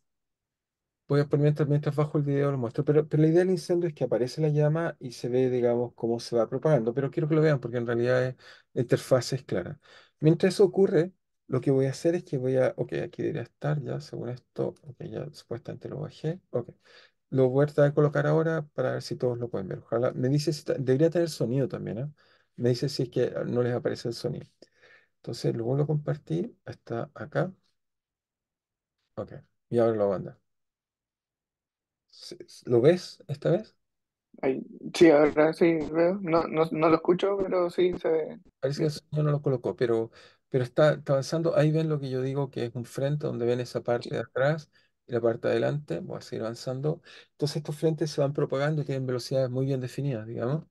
Voy a poner mientras bajo el video lo muestro, pero la idea del incendio es que aparece la llama y se ve, digamos, cómo se va propagando, pero quiero que lo vean porque en realidad la interfaz es clara. Mientras eso ocurre, lo que voy a hacer es que ok, aquí debería estar ya, según esto, ok, ya supuestamente lo bajé, ok. Lo voy a tratar de colocar ahora para ver si todos lo pueden ver. Ojalá, me dice si debería tener sonido también, ¿eh? Me dice si es que no les aparece el sonido. Entonces lo vuelvo a compartir, está acá, ok, y ahora lo voy a mandar. ¿Lo ves esta vez? Ahí, sí, ahora sí veo. No lo escucho, pero sí se ve Parece que el bien. sonido no lo colocó, pero está avanzando. Ahí ven lo que yo digo que es un frente donde ven esa parte de atrás y la parte de adelante. Voy a seguir avanzando. Entonces estos frentes se van propagando y tienen velocidades muy bien definidas, digamos.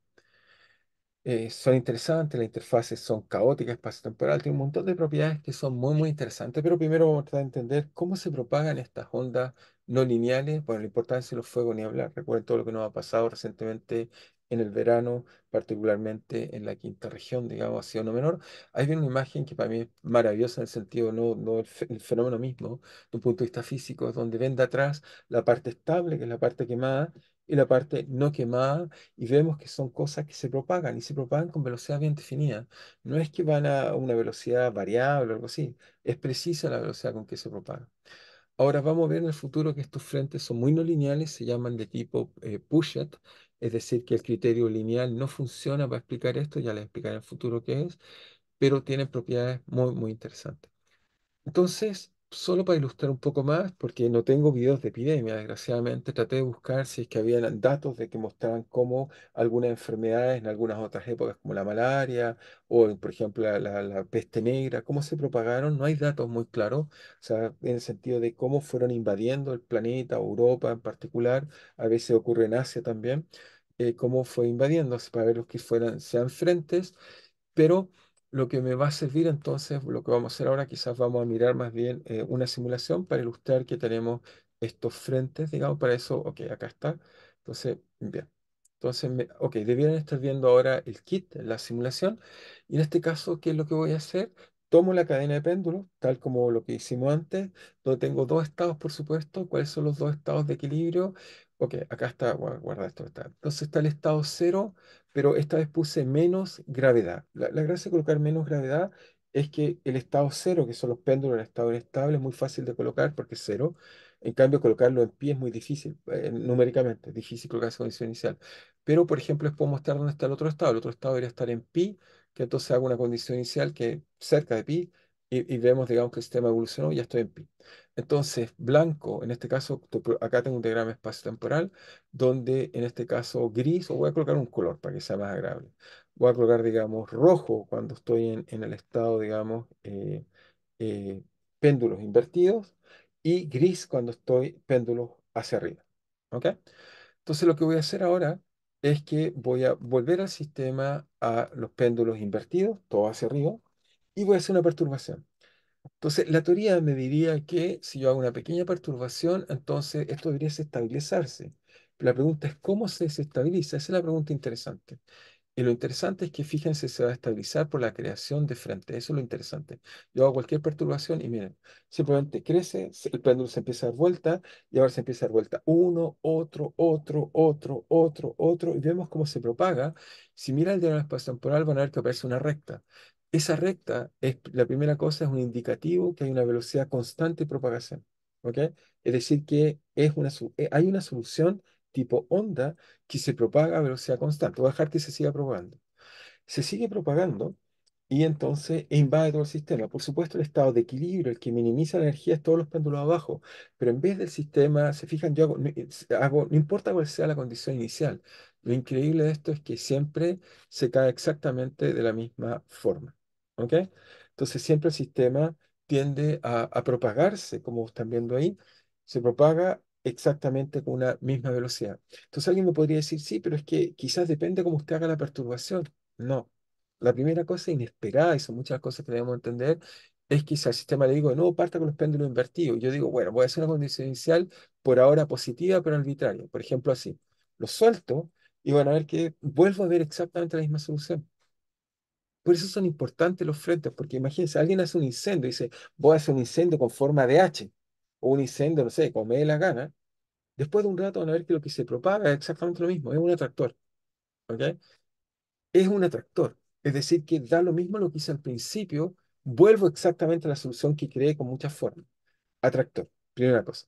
Son interesantes, las interfaces son caóticas, espacio-temporal, tiene un montón de propiedades que son muy interesantes, pero primero vamos a tratar de entender cómo se propagan estas ondas no lineales. Bueno, la importancia de los fuegos ni hablar. Recuerden todo lo que nos ha pasado recientemente en el verano, particularmente en la quinta región, digamos, así o no menor. Ahí viene una imagen que para mí es maravillosa en el sentido, no el fenómeno mismo, de un punto de vista físico, es donde ven de atrás la parte estable, que es la parte quemada, y la parte no quemada y vemos que son cosas que se propagan y se propagan con velocidad bien definida. No es que van a una velocidad variable o algo así, es precisa la velocidad con que se propagan. Ahora vamos a ver en el futuro que estos frentes son muy no lineales, se llaman de tipo pushet, es decir, que el criterio lineal no funciona para explicar esto, ya les explicaré en el futuro qué es, pero tienen propiedades muy interesantes. Entonces, solo para ilustrar un poco más, porque no tengo videos de epidemia, desgraciadamente, traté de buscar si es que habían datos de que mostraban cómo algunas enfermedades en algunas otras épocas, como la malaria o, por ejemplo, la peste negra, cómo se propagaron. No hay datos muy claros, o sea, en el sentido de cómo fueron invadiendo el planeta, Europa en particular, a veces ocurre en Asia también, cómo fue invadiendo, para ver los que sean frentes, pero lo que me va a servir entonces, lo que vamos a hacer ahora, quizás vamos a mirar más bien una simulación para ilustrar que tenemos estos frentes, digamos, para eso, ok, acá está. Entonces, bien. Entonces, ok, debieran estar viendo ahora el kit, la simulación. Y en este caso, ¿qué es lo que voy a hacer? Tomo la cadena de péndulos, tal como lo que hicimos antes, donde tengo dos estados, por supuesto. ¿Cuáles son los dos estados de equilibrio? Ok, acá está, guarda esto. Está. Entonces está el estado cero, pero esta vez puse menos gravedad. La gracia de colocar menos gravedad es que el estado cero, que son los péndulos en estado inestable, es muy fácil de colocar porque es cero. En cambio, colocarlo en pi es muy difícil, numéricamente, es difícil colocar esa condición inicial. Pero, por ejemplo, les puedo mostrar dónde está el otro estado. El otro estado debería estar en pi, que entonces hago una condición inicial que cerca de pi y vemos, digamos, que el sistema evolucionó y ya estoy en pi. Entonces, blanco, en este caso, acá tengo un diagrama espacio-temporal donde en este caso gris, o voy a colocar un color para que sea más agradable. Voy a colocar, digamos, rojo cuando estoy en el estado, digamos, eh, péndulos invertidos y gris cuando estoy péndulos hacia arriba. ¿Ok? Entonces lo que voy a hacer ahora es que voy a volver al sistema a los péndulos invertidos, todo hacia arriba, y voy a hacer una perturbación. Entonces, la teoría me diría que si yo hago una pequeña perturbación, entonces esto debería estabilizarse. La pregunta es cómo se desestabiliza. Esa es la pregunta interesante. Y lo interesante es que fíjense, se va a estabilizar por la creación de frente. Eso es lo interesante. Yo hago cualquier perturbación y miren, simplemente crece, el péndulo se empieza a dar vuelta y ahora se empieza a dar vuelta uno, otro, otro, otro, otro, otro. Y vemos cómo se propaga. Si mira el diagrama espacio-temporal van a ver que aparece una recta. Esa recta es la primera cosa, es un indicativo que hay una velocidad constante de propagación. ¿Ok? Es decir, que hay una solución tipo onda que se propaga a velocidad constante. Voy a dejar que se siga propagando. Se sigue propagando y entonces invade todo el sistema. Por supuesto, el estado de equilibrio, el que minimiza la energía, es todos los péndulos abajo. Pero en vez del sistema, se fijan, yo no importa cuál sea la condición inicial. Lo increíble de esto es que siempre se cae exactamente de la misma forma. ¿Ok? Entonces, siempre el sistema tiende a propagarse, como están viendo ahí, se propaga exactamente con una misma velocidad. Entonces alguien me podría decir, sí, pero es que quizás depende cómo usted haga la perturbación. No. La primera cosa inesperada, y son muchas cosas que debemos entender, es que si al sistema le digo, no, parta con los péndulos invertidos, yo digo, bueno, voy a hacer una condición inicial por ahora positiva, pero arbitraria. Por ejemplo, así. Lo suelto y van a ver que vuelvo a ver exactamente la misma solución. Por eso son importantes los frentes, porque imagínense, alguien hace un incendio y dice, voy a hacer un incendio con forma de H, o un incendio, no sé, como me dé la gana. Después de un rato van a ver que lo que se propaga es exactamente lo mismo, es un atractor, ¿ok? Es un atractor, es decir, que da lo mismo lo que hice al principio, vuelvo exactamente a la solución que creé con muchas formas. Atractor, primera cosa.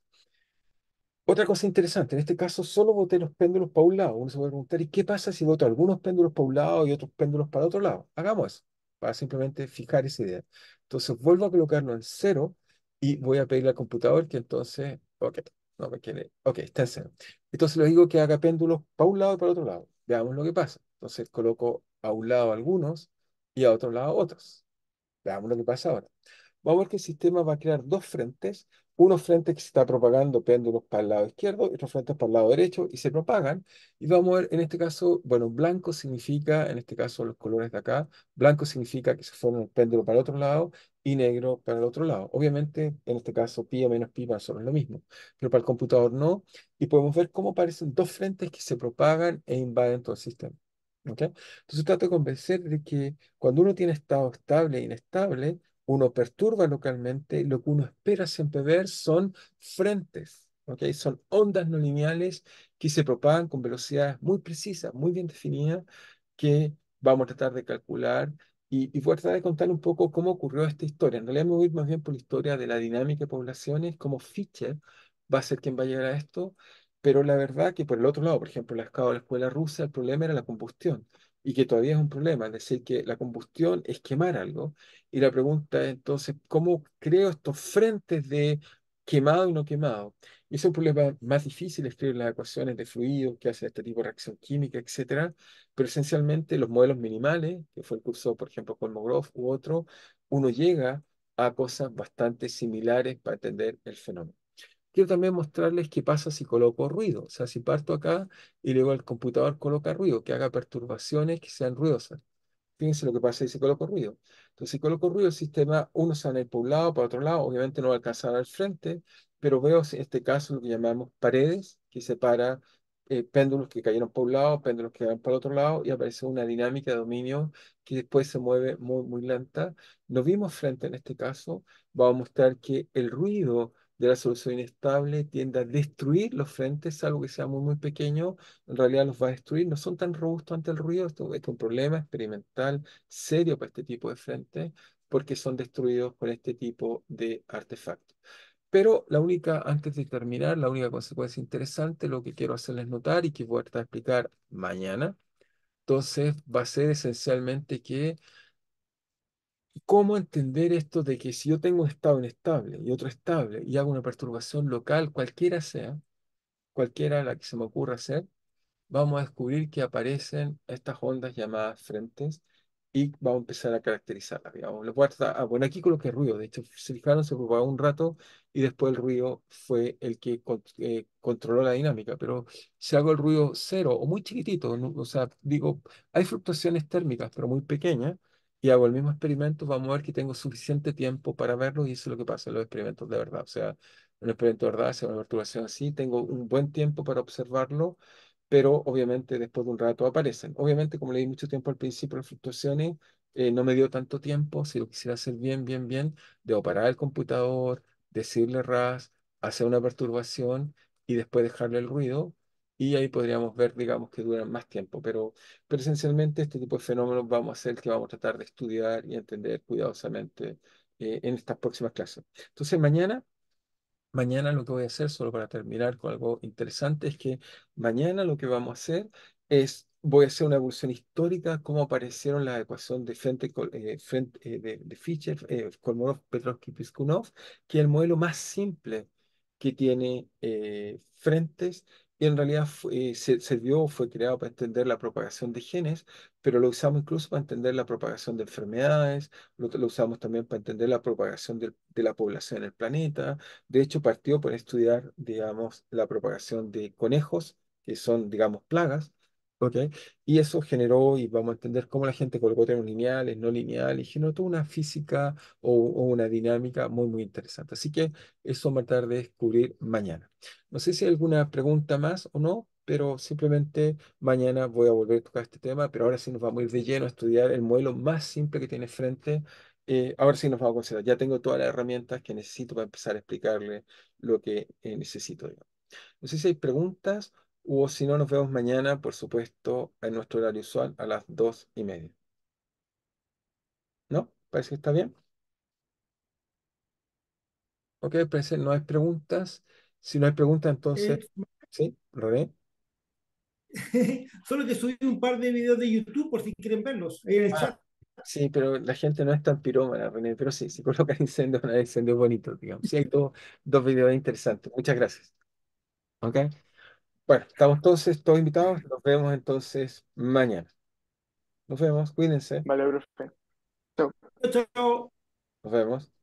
Otra cosa interesante, en este caso solo boté los péndulos para un lado. Uno se puede preguntar, ¿y qué pasa si boto algunos péndulos para un lado y otros péndulos para otro lado? Hagamos eso, para simplemente fijar esa idea. Entonces vuelvo a colocarlo en cero y voy a pedirle al computador que entonces, ok, no me quiere, ok, está en cero. Entonces le digo que haga péndulos para un lado y para otro lado. Veamos lo que pasa. Entonces coloco a un lado algunos y a otro lado otros. Veamos lo que pasa ahora. Vamos a ver que el sistema va a crear dos frentes, unos frentes que se está propagando péndulos para el lado izquierdo y otros frentes para el lado derecho y se propagan. Y vamos a ver, en este caso, bueno, blanco significa, en este caso los colores de acá, blanco significa que se forma el péndulo para el otro lado y negro para el otro lado. Obviamente, en este caso, pi o menos pi van a ser lo mismo, pero para el computador no. Y podemos ver cómo aparecen dos frentes que se propagan e invaden todo el sistema. ¿Ok? Entonces trato de convencer de que cuando uno tiene estado estable e inestable, uno perturba localmente, lo que uno espera siempre ver son frentes, ¿ok? Son ondas no lineales que se propagan con velocidades muy precisas, muy bien definidas, que vamos a tratar de calcular y voy a tratar de contar un poco cómo ocurrió esta historia. En realidad me voy a ir más bien por la historia de la dinámica de poblaciones, cómo Fischer va a ser quien va a llegar a esto, pero la verdad que por el otro lado, por ejemplo, en la escala de la escuela rusa, el problema era la combustión y que todavía es un problema, es decir, que la combustión es quemar algo. Y la pregunta es entonces, ¿cómo creo estos frentes de quemado y no quemado? Y ese es un problema más difícil, escribir las ecuaciones de fluidos que hacen este tipo de reacción química, etcétera. Pero esencialmente los modelos minimales, que fue el curso, por ejemplo, Kolmogorov u otro, uno llega a cosas bastante similares para entender el fenómeno. Quiero también mostrarles qué pasa si coloco ruido. O sea, si parto acá y luego el computador coloca ruido, que haga perturbaciones que sean ruidosas. Fíjense lo que pasa si coloco ruido. Entonces, si coloco ruido, el sistema, uno se va a ir por un lado, para otro lado, obviamente no va a alcanzar al frente, pero veo en este caso lo que llamamos paredes, que separa péndulos que cayeron por un lado, péndulos que cayeron para el otro lado, y aparece una dinámica de dominio que después se mueve muy, muy lenta. No vimos frente en este caso, vamos a mostrar que el ruido de la solución inestable tiende a destruir los frentes, algo que sea muy, muy pequeño, en realidad los va a destruir, no son tan robustos ante el ruido, esto es un problema experimental serio para este tipo de frentes, porque son destruidos por este tipo de artefactos. Pero la única, antes de terminar, la única consecuencia interesante, lo que quiero hacerles notar y que voy a tratar de explicar mañana, entonces va a ser esencialmente que cómo entender esto de que si yo tengo un estado inestable y otro estable y hago una perturbación local, cualquiera sea, cualquiera la que se me ocurra hacer, vamos a descubrir que aparecen estas ondas llamadas frentes y vamos a empezar a caracterizarla, digamos. Lo voy a tratar, bueno, aquí coloqué ruido, de hecho, se fijaron, se propagó un rato y después el ruido fue el que controló la dinámica, pero si hago el ruido cero o muy chiquitito, o sea, digo, hay fluctuaciones térmicas, pero muy pequeñas, y hago el mismo experimento, vamos a ver que tengo suficiente tiempo para verlo y eso es lo que pasa en los experimentos de verdad. O sea, en un experimento de verdad, si una perturbación así, tengo un buen tiempo para observarlo, pero obviamente después de un rato aparecen. Obviamente, como le di mucho tiempo al principio, las fluctuaciones no me dio tanto tiempo, si lo quisiera hacer bien, bien, bien, debo parar el computador, decirle RAS, hacer una perturbación y después dejarle el ruido. Y ahí podríamos ver, digamos, que duran más tiempo, pero esencialmente este tipo de fenómenos vamos a hacer que vamos a tratar de estudiar y entender cuidadosamente en estas próximas clases. Entonces, mañana lo que voy a hacer, solo para terminar con algo interesante, es que mañana lo que vamos a hacer es, voy a hacer una evolución histórica, cómo aparecieron las ecuaciones de de Fischer, Kolmogorov, Petrovsky, Piskunov, que es el modelo más simple que tiene frentes, y en realidad sirvió, fue creado para entender la propagación de genes, pero lo usamos incluso para entender la propagación de enfermedades, lo usamos también para entender la propagación de la población en el planeta. De hecho, partió por estudiar, digamos, la propagación de conejos, que son, digamos, plagas, ¿ok? Y eso generó, y vamos a entender cómo la gente colocó términos lineales, no lineales, y generó toda una física o una dinámica muy, muy interesante. Así que eso vamos a tratar de descubrir mañana. No sé si hay alguna pregunta más o no, pero simplemente mañana voy a volver a tocar este tema, pero ahora sí nos vamos a ir de lleno a estudiar el modelo más simple que tiene frente ahora sí nos vamos a considerar. Ya tengo todas las herramientas que necesito para empezar a explicarle lo que necesito, digamos. No sé si hay preguntas o si no, nos vemos mañana, por supuesto, en nuestro horario usual a las 2:30. ¿No? ¿Parece que está bien? Ok, parece no hay preguntas. Si no hay preguntas, entonces, Eh, ¿sí? René. Solo que subí un par de videos de YouTube por si quieren verlos ahí en el Ah, chat. sí, pero la gente no es tan pirómana, René, pero sí, si colocan incendios, van a haber incendios bonitos, digamos. Sí, hay dos videos interesantes. Muchas gracias. Ok. Bueno, estamos todos invitados. Nos vemos entonces mañana. Nos vemos, cuídense. Vale, profe. Chao. Chao, chao. Nos vemos.